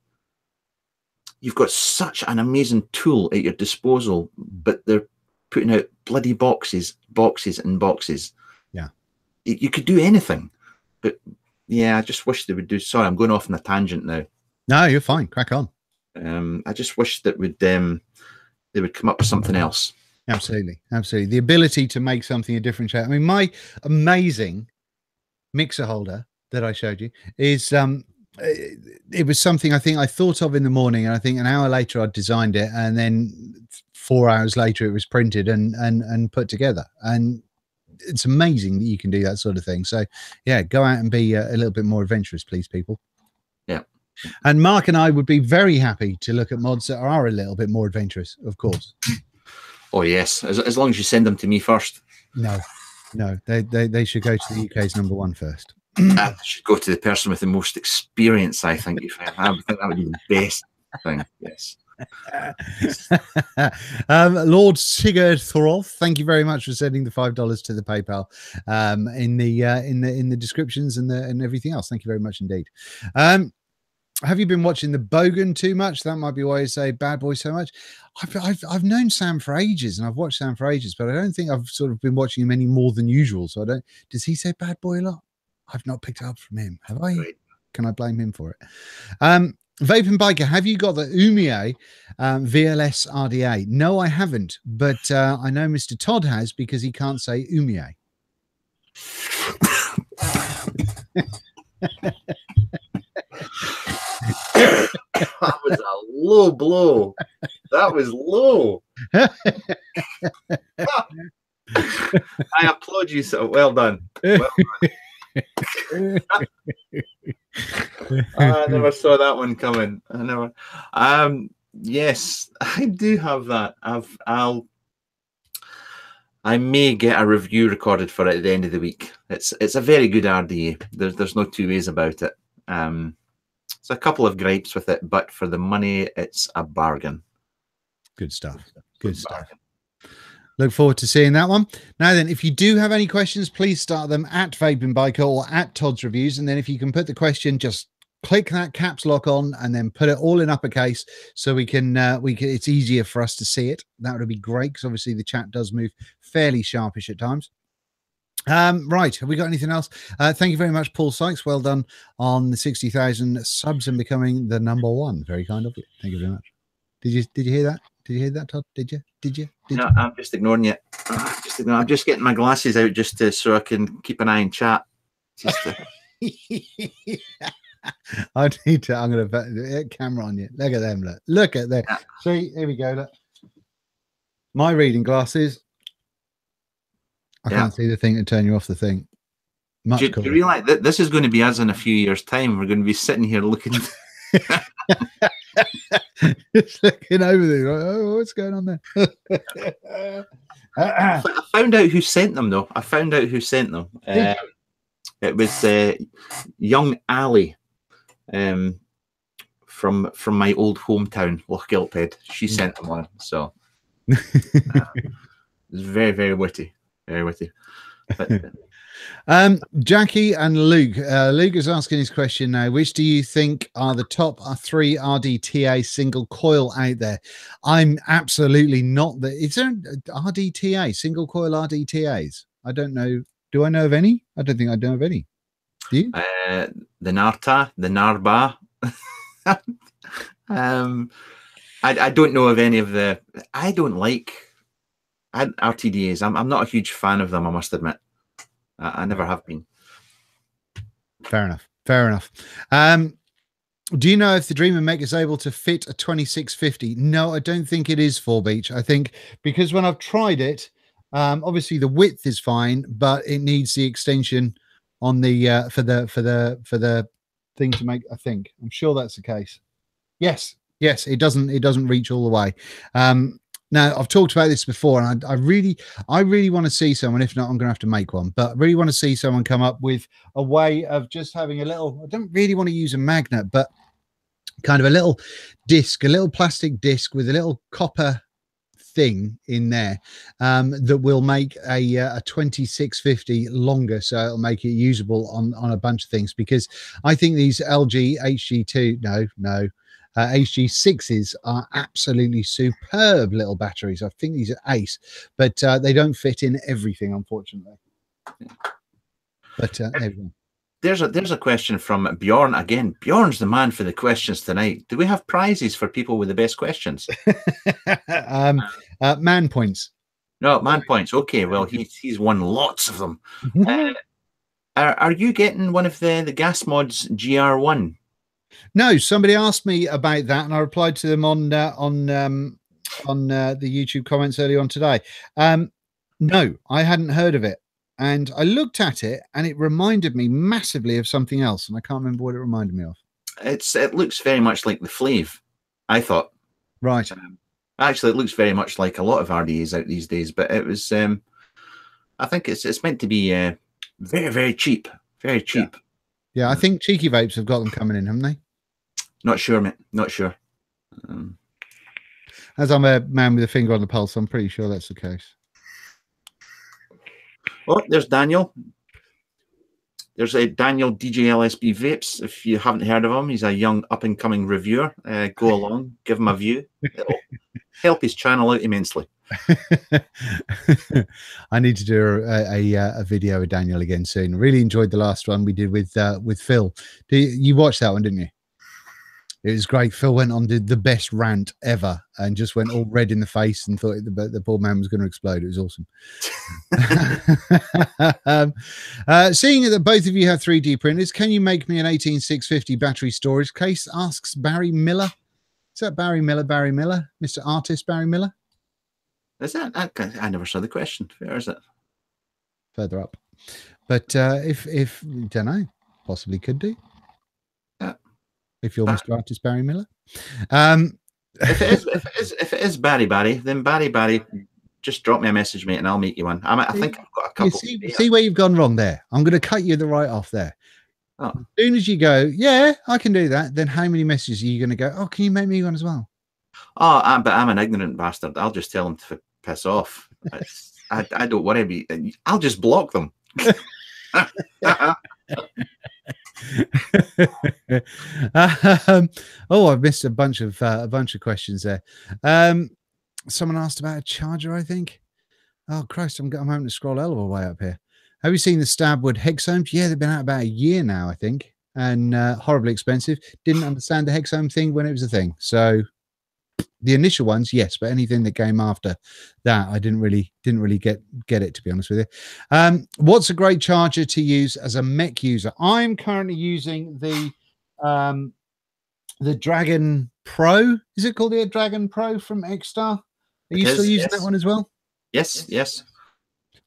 you've got such an amazing tool at your disposal, but they're putting out bloody boxes and boxes. Yeah. You could do anything, but yeah, I just wish they would do, sorry, I'm going off on a tangent now. No, you're fine. Crack on. I just wish that they would come up with something else. Absolutely. Absolutely. The ability to make something a different shape. I mean, my amazing mixer holder that I showed you is, it was something I think I thought of in the morning, and I think an hour later I'd designed it, and then 4 hours later it was printed and put together. And it's amazing that you can do that sort of thing. So yeah, go out and be a little bit more adventurous, please, people. Yeah. And Mark and I would be very happy to look at mods that are a little bit more adventurous, of course. Oh yes, as long as you send them to me first. No, they should go to the UK's #1 first. I should go to the person with the most experience, I think. I would think that would be the best thing. Yes. Lord Sigurd Thorold, thank you very much for sending the $5 to the PayPal in the descriptions and everything else. Thank you very much indeed. Have you been watching the Bogan too much? That might be why you say bad boy so much. I've known Sam for ages, and I've watched Sam for ages, but I don't think I've sort of been watching him any more than usual. So I don't. Does he say bad boy a lot? I've not picked it up from him. Have I? Right. Can I blame him for it? Vaping Biker, have you got the Umie VLS RDA? No, I haven't, but I know Mr. Todd has, because he can't say Umie. That was a low blow. That was low. I applaud you. So well done. Well done. I never saw that one coming. I never. Yes, I do have that. I may get a review recorded for it at the end of the week. It's a very good RDA. There's no two ways about it. It's a couple of gripes with it, but for the money, it's a bargain. Good stuff. Good stuff. Look forward to seeing that one. Now then, if you do have any questions, please start them at Vaping Biker or at Todd's Reviews. And then if you can put the question, just click that caps lock on and then put it all in uppercase so we can it's easier for us to see it. That would be great, because obviously the chat does move fairly sharpish at times. Right, have we got anything else? Thank you very much, Paul Sykes. Well done on the 60,000 subs and becoming the #1. Very kind of you. Thank you very much. Did you hear that? Did you hear that, Todd? Did you? No, I'm just ignoring you. I'm just getting my glasses out just so I can keep an eye on chat. I'm going to put camera on you. Look at them. Look at them. Yeah. See, here we go. Look. My reading glasses. I can't see the thing to turn you off the thing. Do you realize that this is going to be us in a few years' time? We're going to be sitting here looking. Just looking over there. Oh, what's going on there? I found out who sent them, though. I found out who sent them. It was young Ali from my old hometown, Lochgilphead. She sent them on. So it's very, very witty. Very witty. But Jackie and Luke. Luke is asking his question now. Which do you think are the top 3 RDTA single coil out there? I'm absolutely not the. Is there RDTA single coil RDTAs? I don't know. Do I know of any? I don't think I know of any. Do you? The Narta, the Narba. I don't know of any of the. I don't like RTDAs. I'm not a huge fan of them, I must admit. I never have been. Fair enough. Fair enough. Do you know if the Dreamer Mech is able to fit a 2650? No, I don't think it is, 4Beach. I think because when I've tried it, obviously the width is fine, but it needs the extension on the for the thing to make. I'm sure that's the case. Yes, it doesn't reach all the way. Now I've talked about this before, and I really want to see someone. If not, I'm going to have to make one. But I really want to see someone come up with a way of just having a little. I don't really want to use a magnet, but kind of a little disc, a little plastic disc with a little copper thing in there that will make a 2650 longer, so it'll make it usable on a bunch of things. Because I think these LG HG6s are absolutely superb little batteries. I think these are ace, but they don't fit in everything, unfortunately. But there we go. There's a question from Bjorn again. Bjorn's the man for the questions tonight. Do we have prizes for people with the best questions? Man points. No, man points. Okay, well he's won lots of them. Are you getting one of the Gas Mods GR1? No, somebody asked me about that, and I replied to them on the YouTube comments earlier on today. No, I hadn't heard of it, and I looked at it, and it reminded me massively of something else, and I can't remember what it reminded me of. It looks very much like the Flav, I thought. Right. Actually, it looks very much like a lot of RDAs out these days, but it was. I think it's meant to be very, very cheap. Very cheap. Yeah, I think Cheeky Vapes have got them coming in, haven't they? Not sure, mate. Not sure. As I'm a man with a finger on the pulse, I'm pretty sure that's the case. Oh, there's Daniel. There's a Daniel DJLSB Vapes. If you haven't heard of him, he's a young up-and-coming reviewer. Go along, give him a view. It'll help his channel out immensely. I need to do a video with Daniel again soon. Really enjoyed the last one we did with Phil. You watched that one, didn't you? It was great. Phil went on, did the best rant ever, and just went all red in the face and thought the poor man was going to explode. It was awesome. Seeing that both of you have 3D printers, can you make me an 18650 battery storage case? Asks Barry Miller. Is that Barry Miller? Barry Miller, Mr. Artist Barry Miller. Is that? I never saw the question. Where is it? Further up. But if don't know, possibly could do. If you're Mr. Artist Barry Miller. If it is Barry, then Barry, just drop me a message, mate, and I'll make you one. I think I've got a couple. See where you've gone wrong there. I'm going to cut you the right off there. Oh. As soon as you go, yeah, I can do that, then how many messages are you going to go, oh, can you make me one as well? Oh, but I'm an ignorant bastard. I'll just tell them to piss off. I don't worry about. I'll just block them. Oh, I've missed a bunch of questions there. Someone asked about a charger, I think. Oh Christ, I'm having to scroll a hell of a way up here. Have you seen the Stabwood Hexomes? Yeah, they've been out about a year now, I think, and horribly expensive. Didn't understand the Hexome thing when it was a thing. So the initial ones, yes, but anything that came after that, I didn't really get it, to be honest with you. What's a great charger to use as a mech user? I'm currently using the Dragon Pro. Is it called the Dragon Pro from Xstar? Are you still using that one as well? Yes.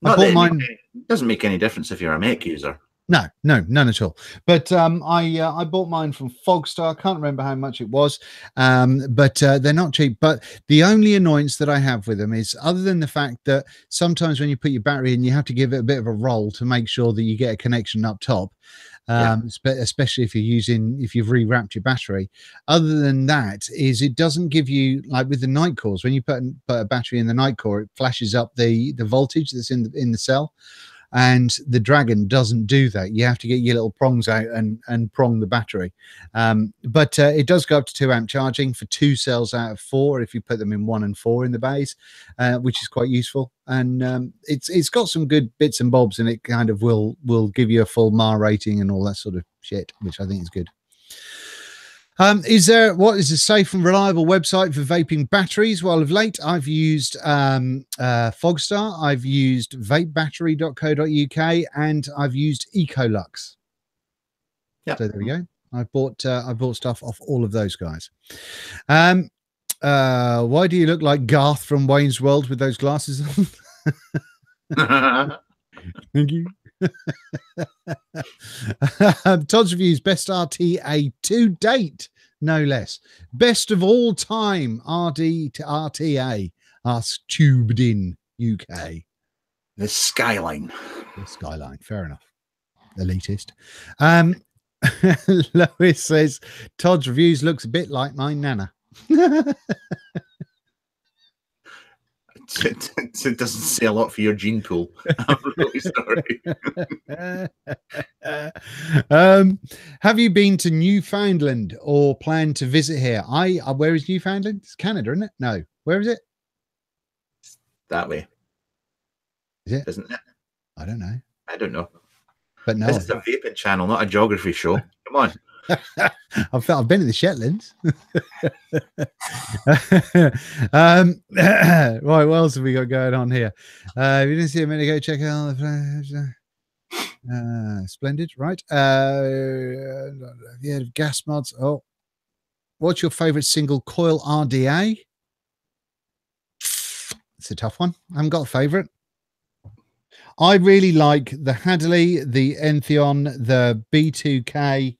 I bought mine. It doesn't make any difference if you're a mech user. No, none at all. But I bought mine from Fogstar. I can't remember how much it was, but they're not cheap. But the only annoyance that I have with them is, other than the fact that sometimes when you put your battery in, you have to give it a bit of a roll to make sure that you get a connection up top, especially if you've rewrapped your battery. Other than that, is it doesn't give you, like with the night cores, when you put a battery in the night core, it flashes up the voltage that's in the cell. and the Dragon doesn't do that. You have to get your little prongs out and prong the battery. But it does go up to 2 amp charging for 2 cells out of 4 if you put them in 1 and 4 in the bays, which is quite useful. And it's got some good bits and bobs, and it kind of will give you a full MAR rating and all that sort of shit, which I think is good. What is a safe and reliable website for vaping batteries? Well, of late, I've used Fogstar, I've used vapebattery.co.uk, and I've used Ecolux. Yeah. So there we go. I bought stuff off all of those guys. Why do you look like Garth from Wayne's World with those glasses on? Thank you. Todd's reviews, best RTA to date, no less. Best of all time, RD to RTA, us tubed in UK. The Skyline. The Skyline, fair enough. Elitist. Lois says, Todd's reviews looks a bit like my nana. It doesn't say a lot for your gene pool. I'm really sorry. Have you been to Newfoundland or plan to visit here? Where is Newfoundland? It's Canada, isn't it? No. Where is it? That way. Is it? Isn't it? I don't know. I don't know. But no. This is a vaping channel, not a geography show. Come on. I've been in the Shetlands. Right, what else have we got going on here? If you didn't see a minute ago, check out the splendid, right? Yeah, gas mods. Oh, what's your favorite single coil RDA? It's a tough one. I haven't got a favorite. I really like the Hadley, the Entheon, the B2K,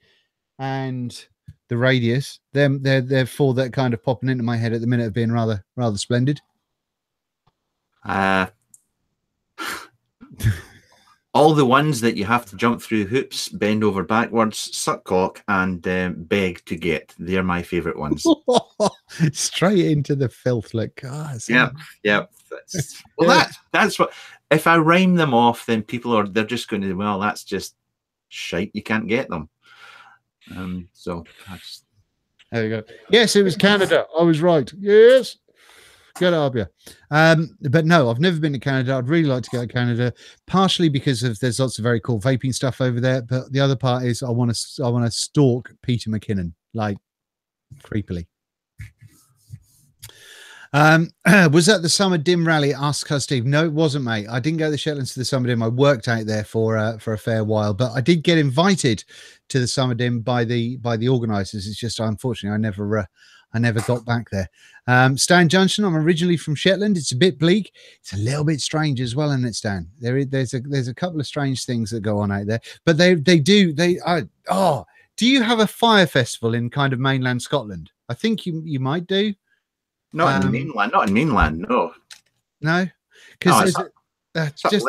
and the Radius. They're 4 that kind of popping into my head at the minute of being rather splendid. All the ones that you have to jump through hoops, bend over backwards, suck cock, and beg to get. They're my favorite ones. Straight into the filth. Like, God, yeah. That's what. If I rhyme them off, then they're just going to, well, that's just shite. You can't get them. So there you go. Yes, it was Canada. I was right. Yes. Good up you. But no, I've never been to Canada. I'd really like to go to Canada, partially because there's lots of very cool vaping stuff over there. But the other part is I want to stalk Peter McKinnon, like, creepily. Was that the Summer Dim rally? Asked us, Steve. No, it wasn't, mate. I didn't go to the Shetlands to the Summer Dim. I worked out there for a fair while, but I did get invited to the Summer Dim by the organisers. It's just, unfortunately, I never got back there. Stan Johnson, I'm originally from Shetland. It's a bit bleak. It's a little bit strange as well, isn't it, Stan? There's a couple of strange things that go on out there, but do you have a fire festival in kind of mainland Scotland? I think you might do. Not in mainland, no. No? Because it's just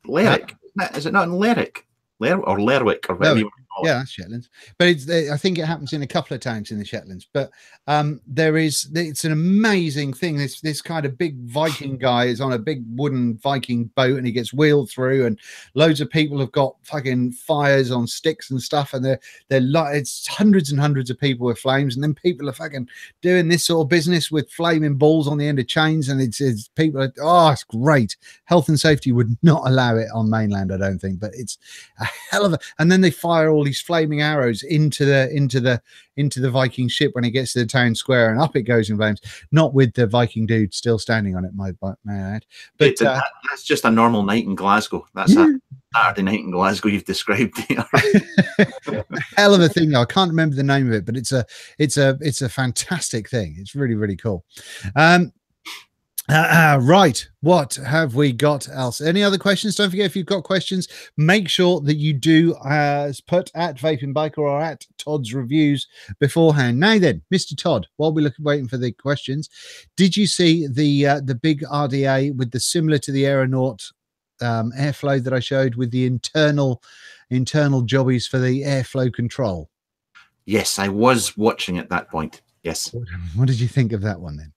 Lerwick. Is it not in Lerwick? Or Lerwick, or whatever you want to call it. Yeah, that's Shetlands. But I think it happens in a couple of towns in the Shetlands. But it's an amazing thing. This kind of big Viking guy is on a big wooden Viking boat, and he gets wheeled through, and loads of people have got fucking fires on sticks and stuff, and it's hundreds and hundreds of people with flames, and then people are fucking doing this sort of business with flaming balls on the end of chains, and it's people it's great. Health and safety would not allow it on mainland, I don't think, but it's a hell of a. And then they fire all these flaming arrows into the Viking ship when it gets to the town square, and up it goes in flames. Not with the Viking dude still standing on it, may I add. But that's just a normal night in Glasgow. That's a Saturday night in Glasgow you've described here. Hell of a thing. I can't remember the name of it, but it's a fantastic thing. It's really, really cool. Right, what have we got else? Any other questions? Don't forget, if you've got questions, make sure that you do put at Vaping Biker or at Todd's Reviews beforehand. Now then, Mr. Todd, while we're waiting for the questions, did you see the big RDA with the similar to the Aeronaut airflow that I showed with the internal jobbies for the airflow control? Yes, I was watching at that point. Yes. What did you think of that one then?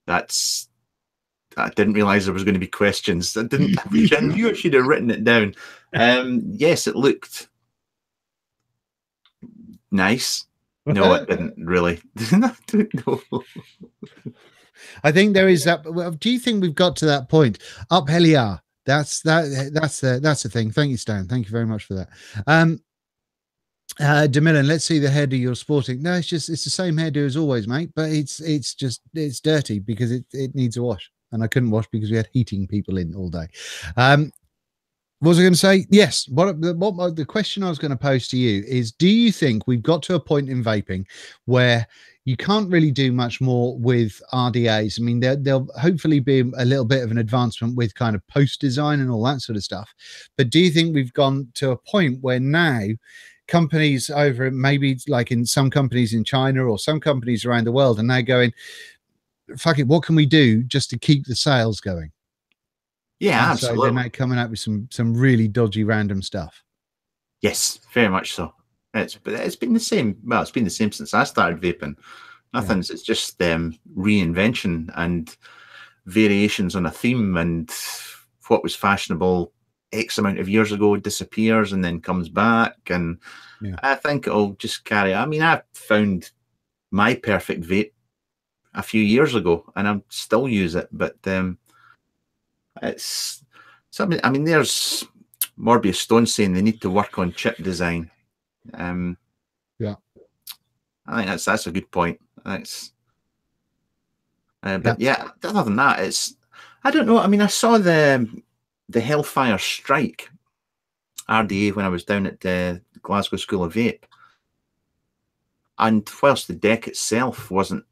That's didn't realize there was going to be questions. I knew I should have written it down. Yes, it looked nice. No, it didn't really. I don't know. I think there is that. Well, do you think we've got to that point? Up Heliar. That's the thing. Thank you, Stan. Thank you very much for that. DeMillan, let's see the hairdo you're sporting. No, it's the same hairdo as always, mate. But it's dirty because it needs a wash, and I couldn't wash because we had heating people in all day. What was I going to say? Yes. What the question I was going to pose to you is: do you think we've got to a point in vaping where you can't really do much more with RDAs? I mean, there'll hopefully be a little bit of an advancement with kind of post design and all that sort of stuff. But do you think we've gone to a point where now companies over, maybe like in some companies in China or some companies around the world, are now going, fuck it, what can we do just to keep the sales going? Yeah, and absolutely. So they're now coming out with some really dodgy random stuff. Yes, very much so. It's been the same. Well, it's been the same since I started vaping. Nothing's. Yeah. It's just reinvention and variations on a theme, and what was fashionable X amount of years ago disappears and then comes back. And yeah. I think it'll just carry. I mean, I found my perfect vape a few years ago, and I still use it. But it's something. I mean, there's Morbius Stone saying they need to work on chip design. Yeah, I think that's a good point. But yeah, other than that, it's, I don't know. I mean, I saw the Hellfire Strike RDA when I was down at the Glasgow School of Vape, and whilst the deck itself wasn't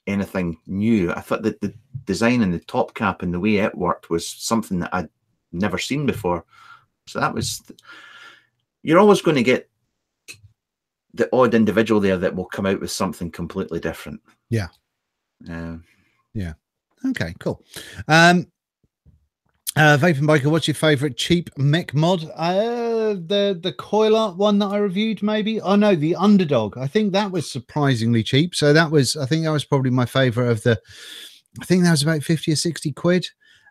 anything new, I thought that the design and the top cap and the way it worked was something that I'd never seen before. So that was, you're always going to get the odd individual there that will come out with something completely different. Yeah. Yeah. Okay, cool. Vaping Biker, what's your favorite cheap mech mod? The coil art one that I reviewed, maybe. Oh no, the Underdog. I think that was surprisingly cheap. So I think that was probably my favorite of the, I think that was about 50 or 60 quid.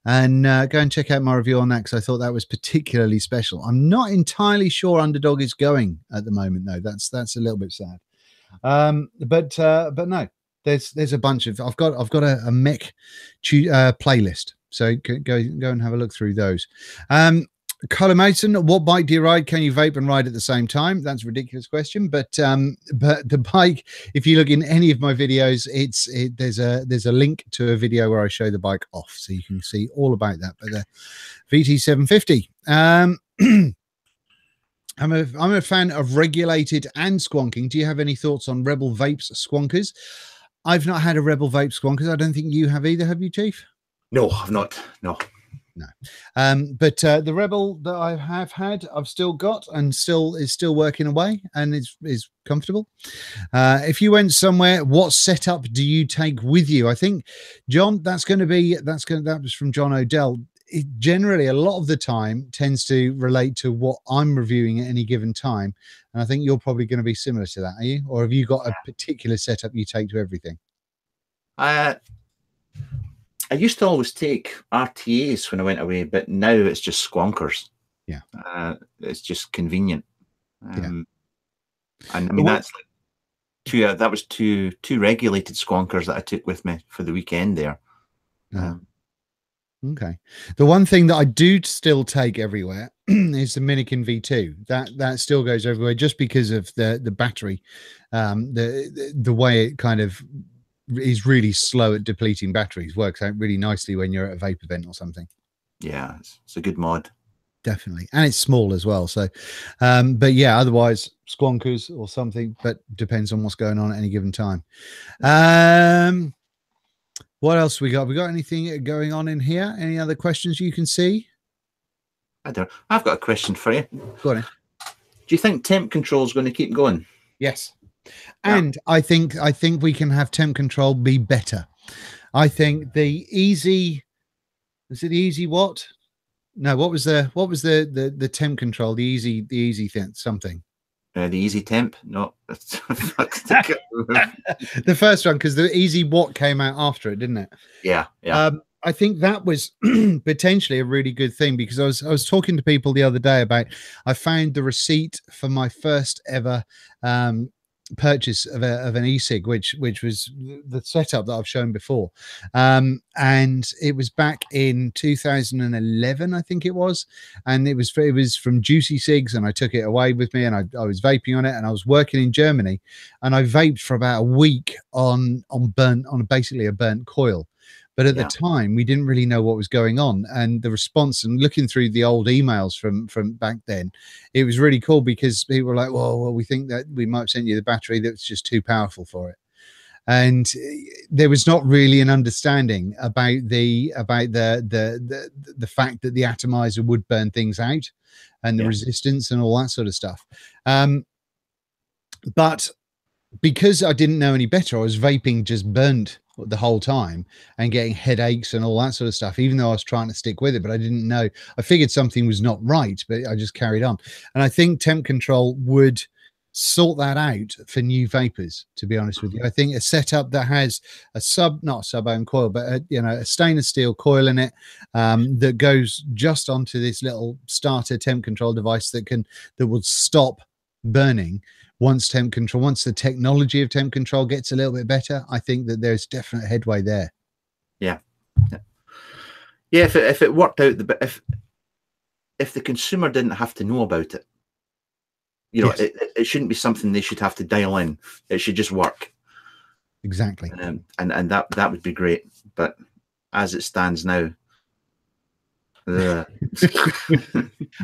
And go and check out my review on that, because I thought that was particularly special. I'm not entirely sure Underdog is going at the moment, though. That's a little bit sad. But no, there's a bunch of, I've got a mech playlist, so go and have a look through those. Colin Mason, what bike do you ride? Can you vape and ride at the same time? That's a ridiculous question, but the bike, if you look in any of my videos, there's a link to a video where I show the bike off, so you can see all about that. But the VT750. I'm a fan of regulated and squonking. Do you have any thoughts on Rebel Vapes squonkers? I've not had a Rebel Vape squonkers. I don't think you have either. Have you, Chief? No, I've not. No. But the Rebel that I have had, I've still got, and is still working away, and is comfortable. If you went somewhere, what setup do you take with you? I think, John, that was from John Odell. It generally, a lot of the time, tends to relate to what I'm reviewing at any given time, and I think you're probably going to be similar to that, are you? Or have you got a particular setup you take to everything? I used to always take RTAs when I went away, but now it's just squonkers. Yeah. It's just convenient. Yeah. And I mean, that's like that was two regulated squonkers that I took with me for the weekend there. Okay. The one thing that I do still take everywhere is the Minikin V2. That still goes everywhere, just because of the battery, the way it kind of is really slow at depleting batteries. Works out really nicely when you're at a vape event or something. Yeah, it's a good mod. Definitely. And it's small as well. So, but yeah, otherwise squonkers or something, but depends on what's going on at any given time. What else we got? We got anything going on in here? Any other questions you can see? I've got a question for you. Go on. Do you think temp control is going to keep going? Yes. And I think we can have temp control be better. I think the easy, was it the easy what? No, what was the temp control? The easy thing, something. The easy temp? No. The first one, because the easy what came out after it, didn't it? Yeah. I think that was potentially a really good thing, because I was talking to people the other day about, I found the receipt for my first ever purchase of an e-cig, which was the setup that I've shown before, and it was back in 2011, I think it was, and it was from Juicy Cigs, and I took it away with me, and I was vaping on it, and I was working in Germany, and I vaped for about a week on basically a burnt coil. But at the time, we didn't really know what was going on, and the response, and looking through the old emails from back then, it was really cool, because people were like, well, we think that we might send you the battery that's just too powerful for it. And there was not really an understanding about the fact that the atomizer would burn things out, and the resistance and all that sort of stuff. But because I didn't know any better, I was vaping just burnt the whole time and getting headaches and all that sort of stuff, even though I was trying to stick with it. But I didn't know. I figured something was not right, but I just carried on. And I think temp control would sort that out for new vapors, to be honest with you. I think a setup that has a not a sub-ohm coil, but a stainless steel coil in it, that goes just onto this little starter temp control device that will stop burning once the technology of temp control gets a little bit better. I think that there's definite headway there. Yeah. If it worked out, if the consumer didn't have to know about it, it shouldn't be something they should have to dial in. It should just work. Exactly. And that would be great. But as it stands now, I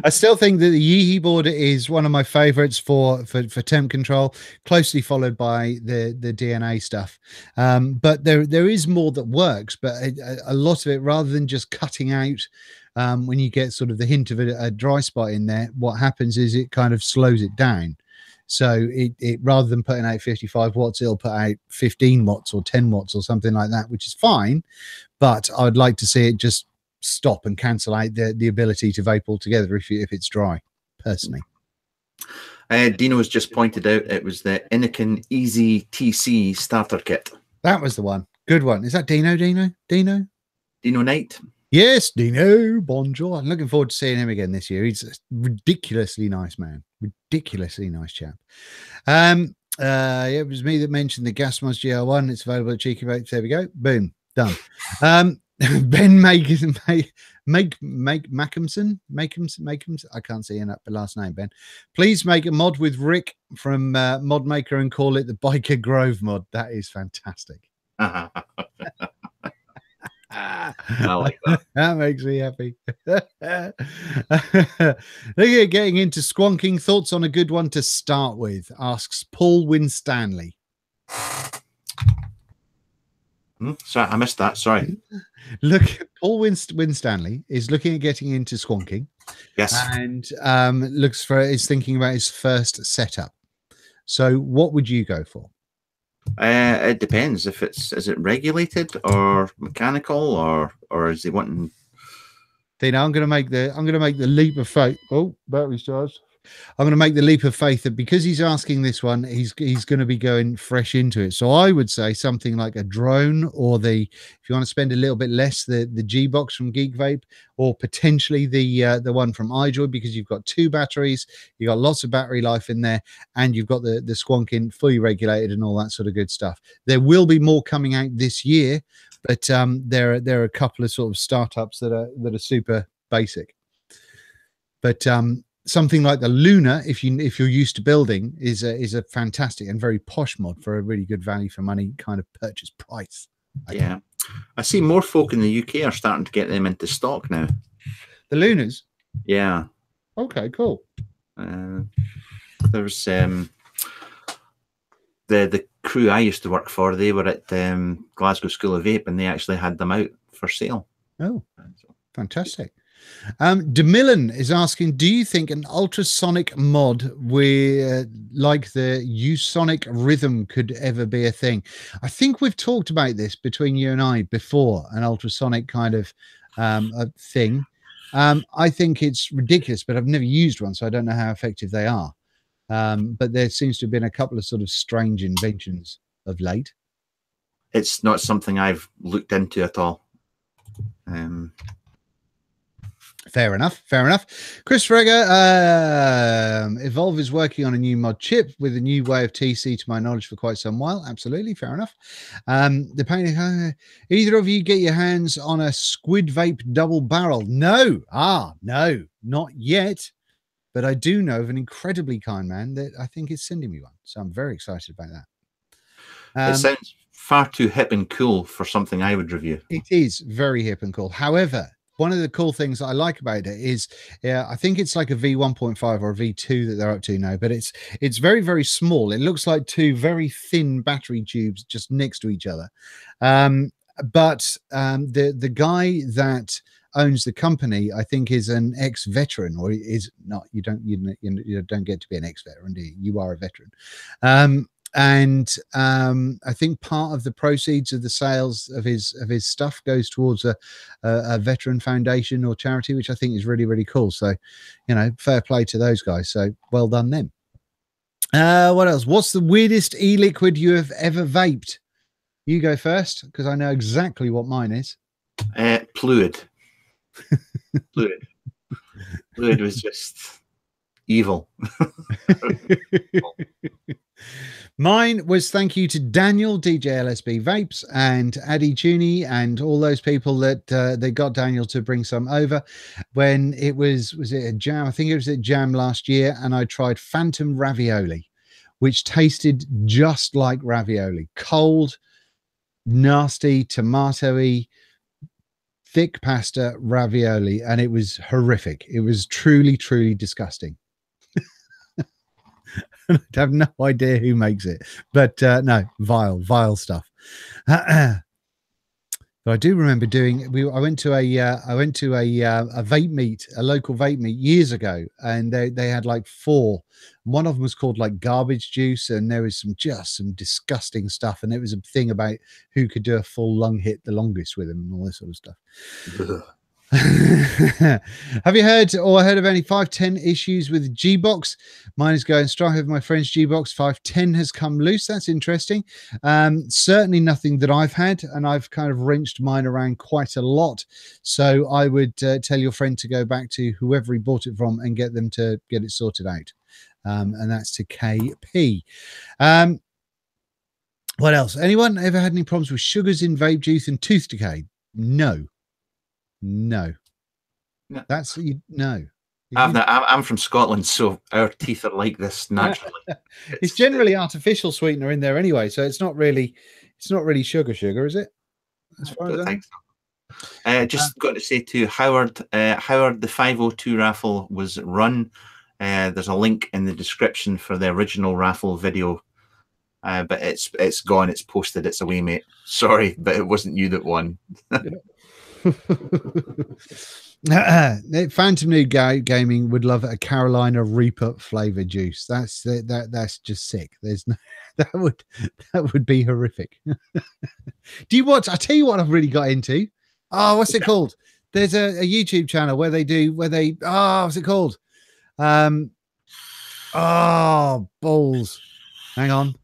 still think that the Yeehy board is one of my favorites for temp control, closely followed by the DNA stuff. But there is more that works, but a lot of it, rather than just cutting out when you get sort of the hint of a dry spot in there, what happens is it kind of slows it down. So it rather than putting out 55 watts, it'll put out 15 watts or 10 watts or something like that, which is fine. But I'd like to see it just stop and cancel out the ability to vape altogether if it's dry, personally. Dino's just pointed out it was the Inikin Easy TC starter kit. That was the one. Good one. Is that Dino Knight? Yes, Dino. Bonjour. I'm looking forward to seeing him again this year. He's a ridiculously nice man. Ridiculously nice chap. It was me that mentioned the Gasmos GL1. It's available at Cheeky Vapes. There we go. Boom. Done. Ben Macomson, I can't see the last name, Ben. Please make a mod with Rick from Mod Maker and call it the Biker Grove mod. That is fantastic. I like that. That makes me happy. Look at getting into squonking. Thoughts on a good one to start with, asks Paul Winstanley. Sorry, I missed that. Sorry. Look, Paul Winstanley is looking at getting into squonking. Yes. And is thinking about his first setup. So what would you go for? It depends. If is it regulated or mechanical, or is he wanting? I'm going to make the leap of faith. Oh, battery's charged. I'm going to make the leap of faith that because he's asking this one, he's going to be going fresh into it. So I would say something like a drone, or if you want to spend a little bit less, the G box from Geek Vape, or potentially the one from iJoy, because you've got 2 batteries, you've got lots of battery life in there, and you've got the squonking fully regulated and all that sort of good stuff. There will be more coming out this year, but there are a couple of sort of startups that are super basic. But something like the Luna, if you're used to building, is a fantastic and very posh mod for a really good value for money kind of purchase price. I see more folk in the UK are starting to get them into stock now. The Lunas? Yeah. Okay, cool. There's the crew I used to work for, they were at Glasgow School of Vape, and they actually had them out for sale. Oh, fantastic. DeMillan is asking, do you think an ultrasonic mod like the Usonic Rhythm could ever be a thing? I think we've talked about this between you and I before, an ultrasonic kind of a thing. I think it's ridiculous, but I've never used one, so I don't know how effective they are. But there seems to have been a couple of sort of strange inventions of late. It's not something I've looked into at all. Fair enough. Fair enough. Chris Freger, Evolve is working on a new mod chip with a new way of TC, to my knowledge, for quite some while. Absolutely. Fair enough. Either of you get your hands on a Squid Vape double barrel? No. No, not yet. But I do know of an incredibly kind man that I think is sending me one. So I'm very excited about that. It sounds far too hip and cool for something I would review. It is very hip and cool. However, one of the cool things that I like about it is, I think it's like a V1.5 or a V2 that they're up to now, but it's very, very small. It looks like two very thin battery tubes just next to each other. But the guy that owns the company, I think, is an ex-veteran, or is not. You don't get to be an ex-veteran, do you? You are a veteran. And I think part of the proceeds of the sales of his stuff goes towards a veteran foundation or charity, which I think is really, really cool. So, you know, fair play to those guys. So well done them. What else? What's the weirdest e-liquid you have ever vaped? You go first, because I know exactly what mine is. Fluid. Fluid was just evil. Mine was thank you to Daniel, DJ LSB Vapes, and Addy Tooney, and all those people that they got Daniel to bring some over when it was it a jam? I think it was at Jam last year, and I tried Phantom Ravioli, which tasted just like ravioli. Cold, nasty, tomatoey, thick pasta ravioli, and it was horrific. It was truly, truly disgusting. I have no idea who makes it, but no, vile stuff. But I do remember doing. I went to a vape meet, a local vape meet years ago, and they had like 4. One of them was called like garbage juice, and there was some disgusting stuff, and it was a thing about who could do a full lung hit the longest with them and all this sort of stuff. Have you heard of any 510 issues with G-Box? Mine is going strong over my friend's G-Box. 510 has come loose. That's interesting. Certainly nothing that I've had, and I've kind of wrenched mine around quite a lot. So I would tell your friend to go back to whoever he bought it from and get them to get it sorted out. And that's to KP. What else? Anyone ever had any problems with sugars in vape juice and tooth decay? No. That's no. I'm from Scotland, so our teeth are like this naturally. It's generally artificial sweetener in there anyway, so it's not really sugar, is it? As far as I think so. Just got to say to Howard, the 502 raffle was run. There's a link in the description for the original raffle video, but it's gone. It's posted. It's away, mate. Sorry, but it wasn't you that won. Phantom New Gaming would love a Carolina Reaper flavor juice. That's just sick. There's no that would be horrific. Do you watch? I tell you what I've really got into. Oh, what's it called? There's a YouTube channel where they what's it called? Oh, balls. Hang on.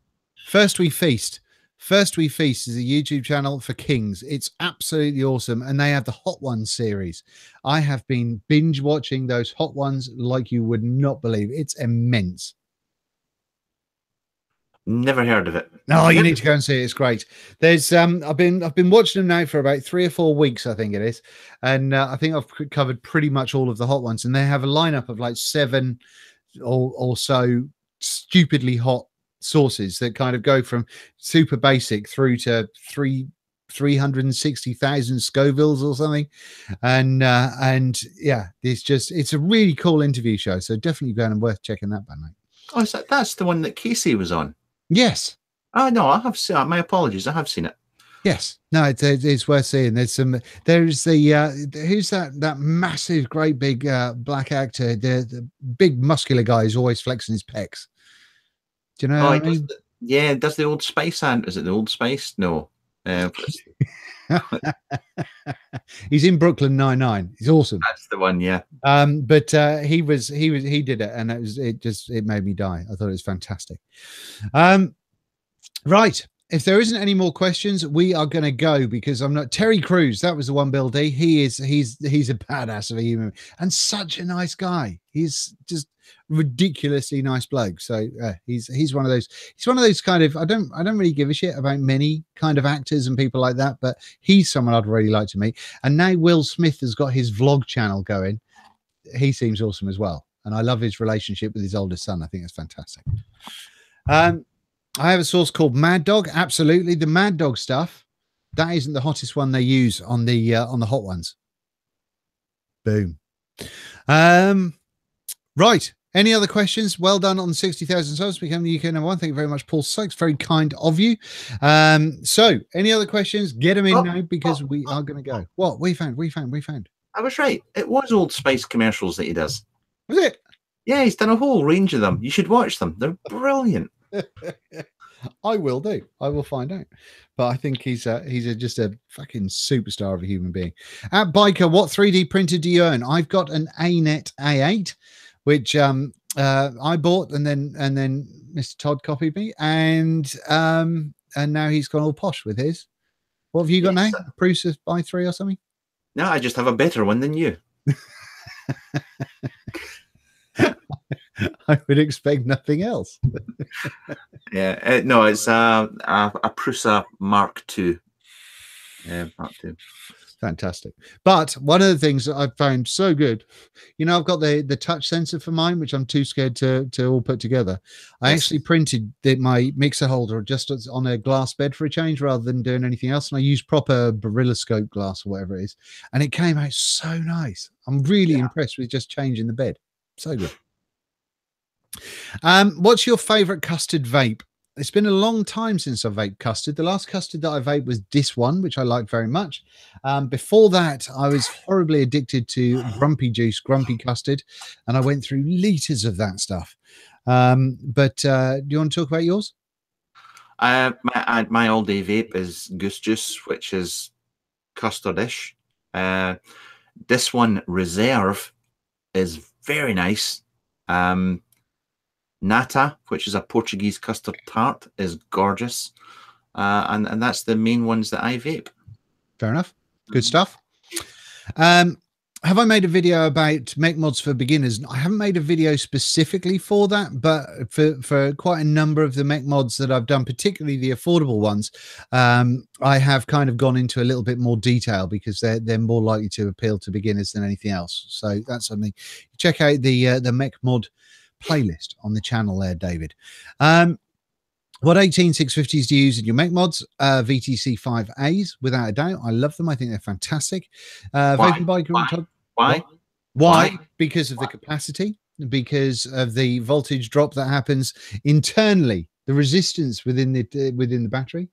First We Feast is a YouTube channel for kings. It's absolutely awesome, and they have the Hot Ones series. I have been binge watching those Hot Ones like you would not believe. It's immense. Never heard of it. No, you need to go and see it. It's great. There's I've been watching them now for about 3 or 4 weeks, I think it is, and I think I've covered pretty much all of the Hot Ones, and they have a lineup of like 7 or so stupidly hot sauces that kind of go from super basic through to 360,000 Scovilles or something, and yeah, it's a really cool interview show, so definitely going and worth checking that out, mate. Oh, that's the one that Casey was on. Yes. Oh no, I have seen. My apologies, I have seen it. Yes. No, it's worth seeing. There's the who's that massive, great big black actor, the big muscular guy who's always flexing his pecs. Do you know? Oh, does the Old Spice and is it the Old Spice? No. He's in Brooklyn Nine-Nine. He's awesome. That's the one, yeah. But he did it, and it made me die. I thought it was fantastic. Right. if there isn't any more questions, we are going to go, because I'm not Terry Crews. That was the one, Bill D. He's a badass of a human and such a nice guy. He's just ridiculously nice bloke. So he's one of those. He's one of those kind of. I don't really give a shit about many kind of actors and people like that, but he's someone I'd really like to meet. And now Will Smith has got his vlog channel going. He seems awesome as well, and I love his relationship with his oldest son. I think it's fantastic. I have a source called Mad Dog. Absolutely, the Mad Dog stuff. That isn't the hottest one they use on the hot ones. Boom. Right. Any other questions? Well done on 60,000 subs. Become the UK #1. Thank you very much, Paul Sykes. Very kind of you. So, any other questions? Get them in now, because we are going to go. What we found? I was right. It was Old Spice commercials that he does. Was it? Yeah, he's done a whole range of them. You should watch them. They're brilliant. I will do. I will find out. But I think he's just a fucking superstar of a human being. At Biker, what 3D printer do you own? I've got an ANET A8, which I bought, and then Mr. Todd copied me, and now he's gone all posh with his. What have you got now? A Prusa by 3 or something? No, I just have a better one than you. I would expect nothing else. Yeah, no, it's a Prusa Mark II. Yeah, Mark II. Fantastic. But one of the things that I've found so good, I've got the touch sensor for mine, which I'm too scared to all put together. I actually printed my mixer holder just on a glass bed for a change, rather than doing anything else. And I used proper Bariloscope glass or whatever it is. And it came out so nice. I'm really impressed with just changing the bed. So good. What's your favorite custard vape? It's been a long time since I vaped custard. The last custard that I vaped was this one, which I liked very much. Before that, I was horribly addicted to Grumpy Juice, Grumpy Custard, and I went through liters of that stuff. But do you want to talk about yours? My all-day vape is Goose Juice, which is custardish. This one, Reserve, is very nice. Nata, which is a Portuguese custard tart, is gorgeous. And that's the main ones that I vape. Fair enough. Good stuff. Have I made a video about mech mods for beginners? I haven't made a video specifically for that, but for quite a number of the mech mods that I've done, particularly the affordable ones, I have kind of gone into a little bit more detail, because they're more likely to appeal to beginners than anything else. So that's something. Check out the mech mod playlist on the channel there, David. What 18650s do you use in your mech mods? VTC 5As, without a doubt. I love them. I think they're fantastic. Vaping Bike. Why? Because of the capacity, because of the voltage drop that happens internally, the resistance within the battery.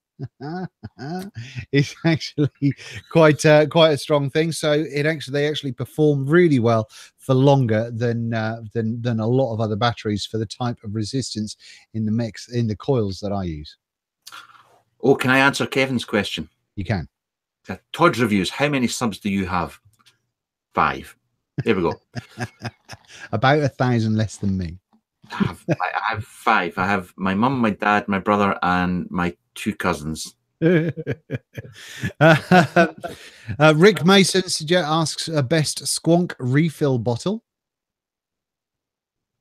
It's actually quite a strong thing. So they actually perform really well for longer than a lot of other batteries for the type of resistance in the coils that I use. Oh, can I answer Kevin's question? You can. Todd's reviews. How many subs do you have? 5. There we go. About 1,000 less than me. I have 5. I have my mum, my dad, my brother, and my 2 cousins. Rick Mason asks a best squonk refill bottle.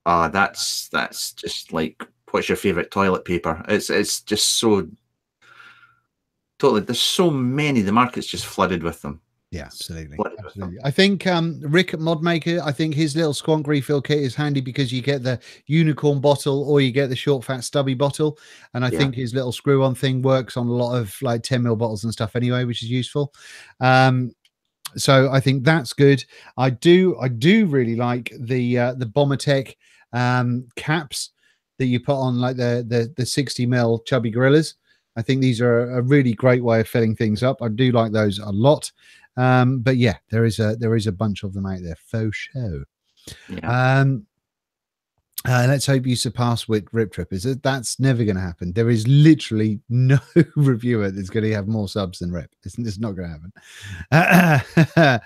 That's just like, what's your favorite toilet paper? It's just so totally. There's so many. The market's just flooded with them. Yeah, absolutely. I think Rick at Modmaker, I think his little squonk refill kit is handy, because you get the unicorn bottle or you get the short fat stubby bottle, and I think his little screw on thing works on a lot of like 10ml bottles and stuff anyway, which is useful. So I think that's good. I do really like the Bomatech caps that you put on like the 60ml chubby gorillas. I think these are a really great way of filling things up. I do like those a lot. But yeah, there is a bunch of them out there for show. Yeah. Let's hope you surpass with Rip Trippers. That's never going to happen. There is literally no reviewer that's going to have more subs than Rip. It's not going to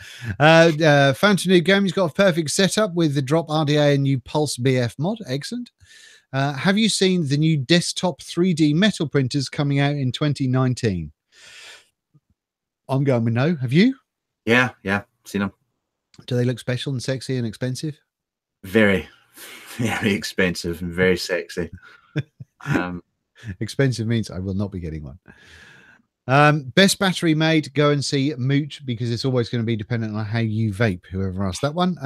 happen. Fountain New Game's got a perfect setup with the drop RDA and new Pulse BF mod. Excellent. Have you seen the new desktop 3D metal printers coming out in 2019? I'm going with no. Have you? Yeah, seen them. Do they look special and sexy and expensive? Very, very expensive and very sexy. Expensive means I will not be getting one. Best battery made, go and see Mooch, because it's always going to be dependent on how you vape. Whoever asked that one,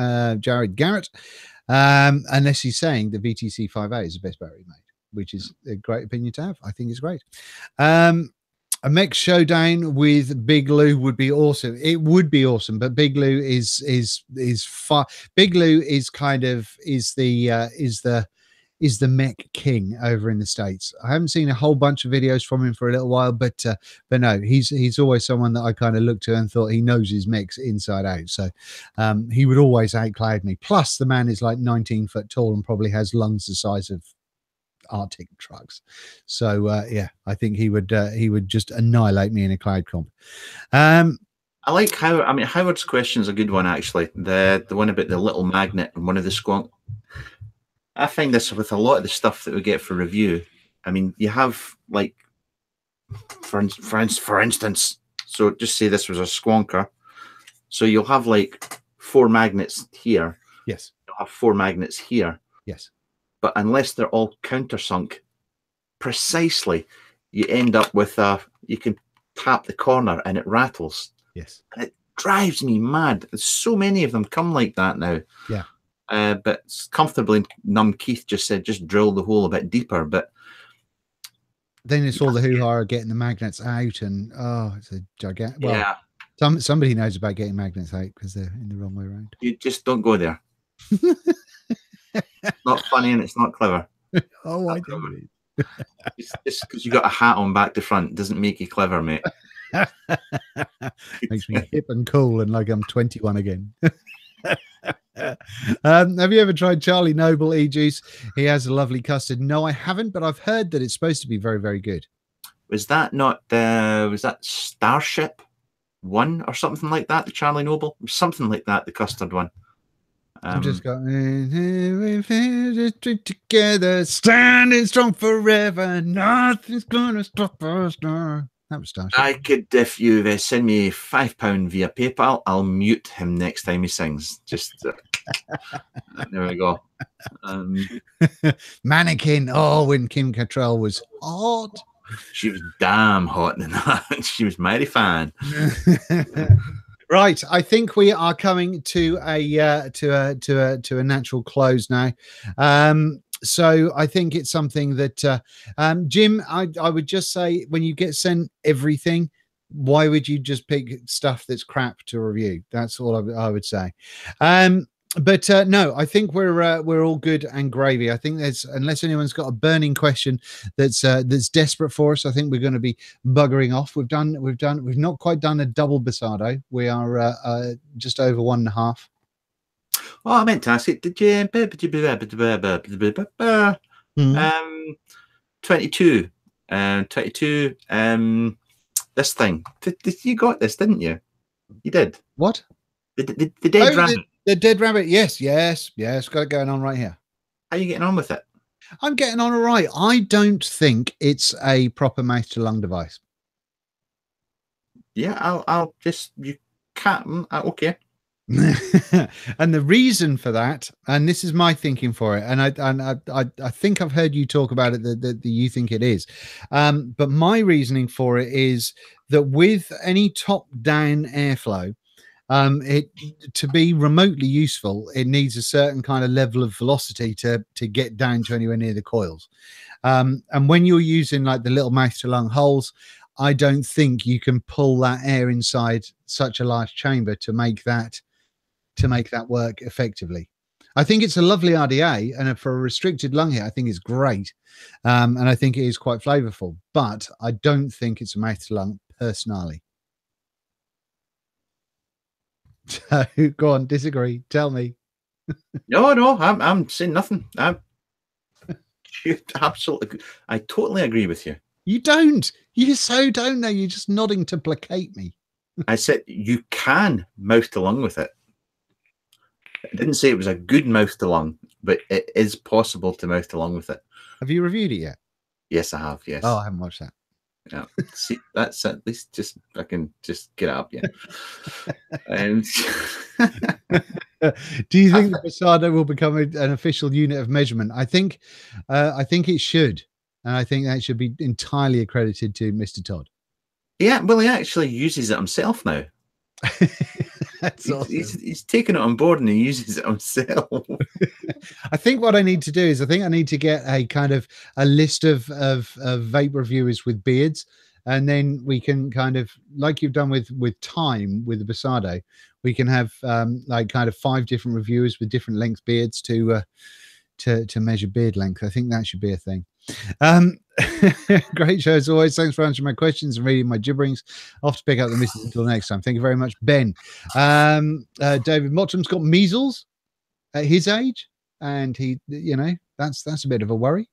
Jared Garrett. Unless he's saying the VTC 5A is the best battery made, which is a great opinion to have. I think it's great. A mech showdown with Big Lou would be awesome. It would be awesome, but Big Lou is far. Big Lou is kind of is the mech king over in the States. I haven't seen a whole bunch of videos from him for a little while, but no, he's always someone that I kind of looked to and thought he knows his mechs inside out. So he would always outcloud me. Plus, the man is like 19 foot tall and probably has lungs the size of Arctic trucks. So yeah, I think he would just annihilate me in a cloud comp. I like how, I mean, Howard's question is a good one, actually. The one about the little magnet and one of the squonk. I find this with a lot of the stuff that we get for review. I mean, you have like, for instance, so just say this was a squonker. So you'll have like 4 magnets here. Yes. You'll have 4 magnets here. Yes. But unless they're all countersunk precisely, you end up with you can tap the corner and it rattles. Yes. And it drives me mad. There's so many of them come like that now. Yeah. But comfortably numb Keith just said just drill the hole a bit deeper. But then it's all the hoo-ha getting the magnets out, and it's a gigantic. Well, yeah. Somebody knows about getting magnets out because they're in the wrong way around. You just don't go there. It's not funny and it's not clever. Oh, I do. Just because you got a hat on back to front doesn't make you clever, mate. Makes me hip and cool and like I'm 21 again. Have you ever tried Charlie Noble e-juice? He has a lovely custard. No, I haven't, but I've heard that it's supposed to be very, very good. Was that not was that Starship 1 or something like that, the Charlie Noble? Something like that, the custard one. I'm just going together, standing strong forever. Nothing's gonna stop us now. That was Starship. I could, if you send me £5 via PayPal, I'll mute him next time he sings. Just there we go. Mannequin. Oh, when Kim Cattrall was hot. She was damn hot in that. She was mighty fine. Right, I think we are coming to a natural close now. So I think it's something that Jim, I would just say, when you get sent everything, why would you just pick stuff that's crap to review? That's all I would say. But no, I think we're all good and gravy. I think there's, unless anyone's got a burning question that's desperate for us, I think we're going to be buggering off. We've not quite done a double Basado. We are just over 1.5. Oh, I meant to ask it. Did you 22? 22. This thing. You got this, didn't you? You did. What? The dead rabbit. The dead rabbit. Yes. Got it going on right here. How are you getting on with it? I'm getting on all right. I don't think it's a proper mouth to lung device. Yeah, I'll just, you can't. Okay. And the reason for that, and this is my thinking for it, and I think I've heard you talk about it that you think it is, but my reasoning for it is that with any top-down airflow, to be remotely useful, it needs a certain kind of level of velocity to get down to anywhere near the coils, and when you're using like the little mouth to lung holes, I don't think you can pull that air inside such a large chamber to make that work effectively. I think it's a lovely RDA, and for a restricted lung hit, I think it's great, and I think it is quite flavorful, but I don't think it's a mouth to lung personally. So go on, disagree, tell me. No, I'm saying nothing. Absolutely, I totally agree with you. You don't. You so don't know. You're just nodding to placate me. I said you can mouth to lung with it. I didn't say it was a good mouth to lung, but it is possible to mouth to lung with it. Have you reviewed it yet? Yes, I have. Yes. Oh, I haven't watched that. Yeah. See, that's at least just I can just get it up. Yeah. And do you think the Passado will become an official unit of measurement? I think it should, and I think that should be entirely accredited to Mr. Todd. yeah, well, he actually uses it himself now. That's awesome. He's taken it on board and he uses it himself. I think what I need to do is I need to get a kind of a list of vape reviewers with beards, and then we can kind of, like you've done with Time with the Passado, we can have like kind of 5 different reviewers with different length beards to measure beard length. I think that should be a thing. Great show as always. Thanks for answering my questions and reading my gibberings. Off to pick up the missus until next time. Thank you very much, Ben. David Mottram's got measles at his age, and he, you know, that's a bit of a worry.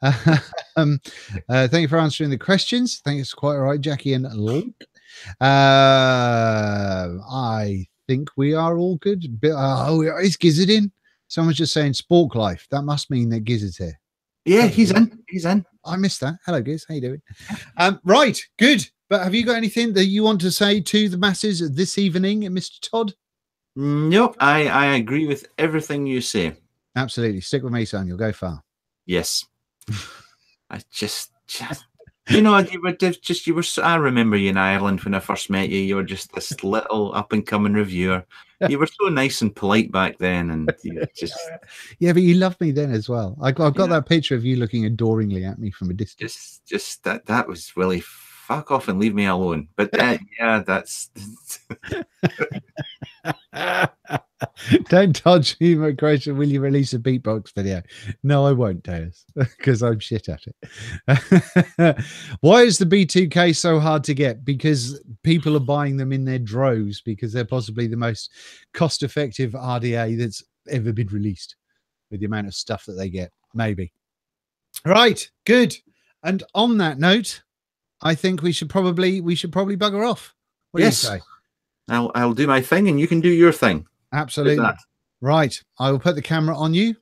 Thank you for answering the questions. I think it's quite all right, Jackie and Luke. I think we are all good. Is Gizzard in? Someone's just saying Spork Life. That must mean that Gizzard's here. Yeah, he's in. He's in. I missed that. Hello, Giz. How you doing? Right, good. But have you got anything that you want to say to the masses this evening, Mr. Todd? Nope. I agree with everything you say. Absolutely. Stick with me, son. You'll go far. Yes. I just you know, you were. I remember you in Ireland when I first met you. You were just this little up and coming reviewer. You were so nice and polite back then, and you just yeah, but you loved me then as well. I've got that picture of you looking adoringly at me from a distance. Just that was really fuck off and leave me alone. But yeah, that's. Don't touch immigration. Will you release a beatbox video? No, I won't, Deus, because I'm shit at it. Why is the B2K so hard to get? Because people are buying them in their droves, because they're possibly the most cost-effective RDA that's ever been released with the amount of stuff that they get. Maybe. Right, good. And on that note, I think we should probably bugger off. What do you say? I'll do my thing and you can do your thing. Absolutely. Right. I will put the camera on you.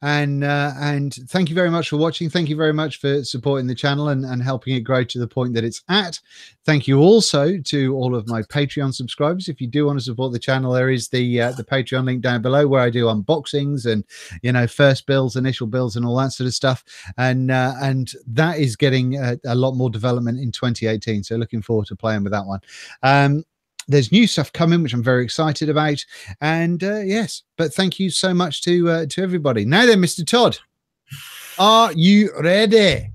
And thank you very much for watching. Thank you very much for supporting the channel and helping it grow to the point that it's at. Thank you also to all of my Patreon subscribers. If you do want to support the channel, there is the Patreon link down below where I do unboxings and, you know, first builds, initial builds and all that sort of stuff. And that is getting a lot more development in 2018. So looking forward to playing with that one. There's new stuff coming, which I'm very excited about. And yes, but thank you so much to everybody. Now then, Mr. Todd, are you ready?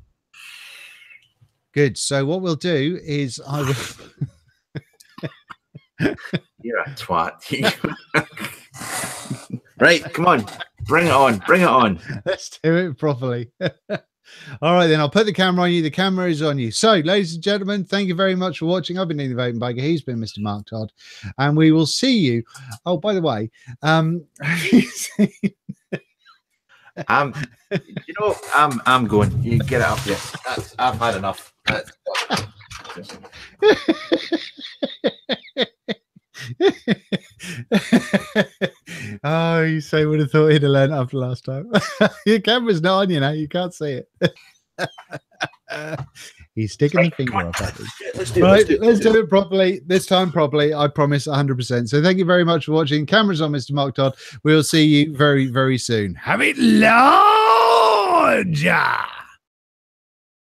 Good. So what we'll do is I will. You're a twat. Right, come on. Bring it on. Bring it on. Let's do it properly. All right, then I'll put the camera on you. The camera is on you. So, ladies and gentlemen, thank you very much for watching. I've been the Vaping Biker. He's been Mr. Mark Todd, and we will see you. Oh, by the way, I'm going. You get it up, yes. I've had enough. Oh, you say would have thought he'd have learned after last time. Your camera's not on you now. You can't see it. He's sticking the finger up at us. Let's do it properly. This time properly. I promise 100%. So thank you very much for watching. Cameras on, Mr. Mark Todd. We'll see you very, very soon. Have it large.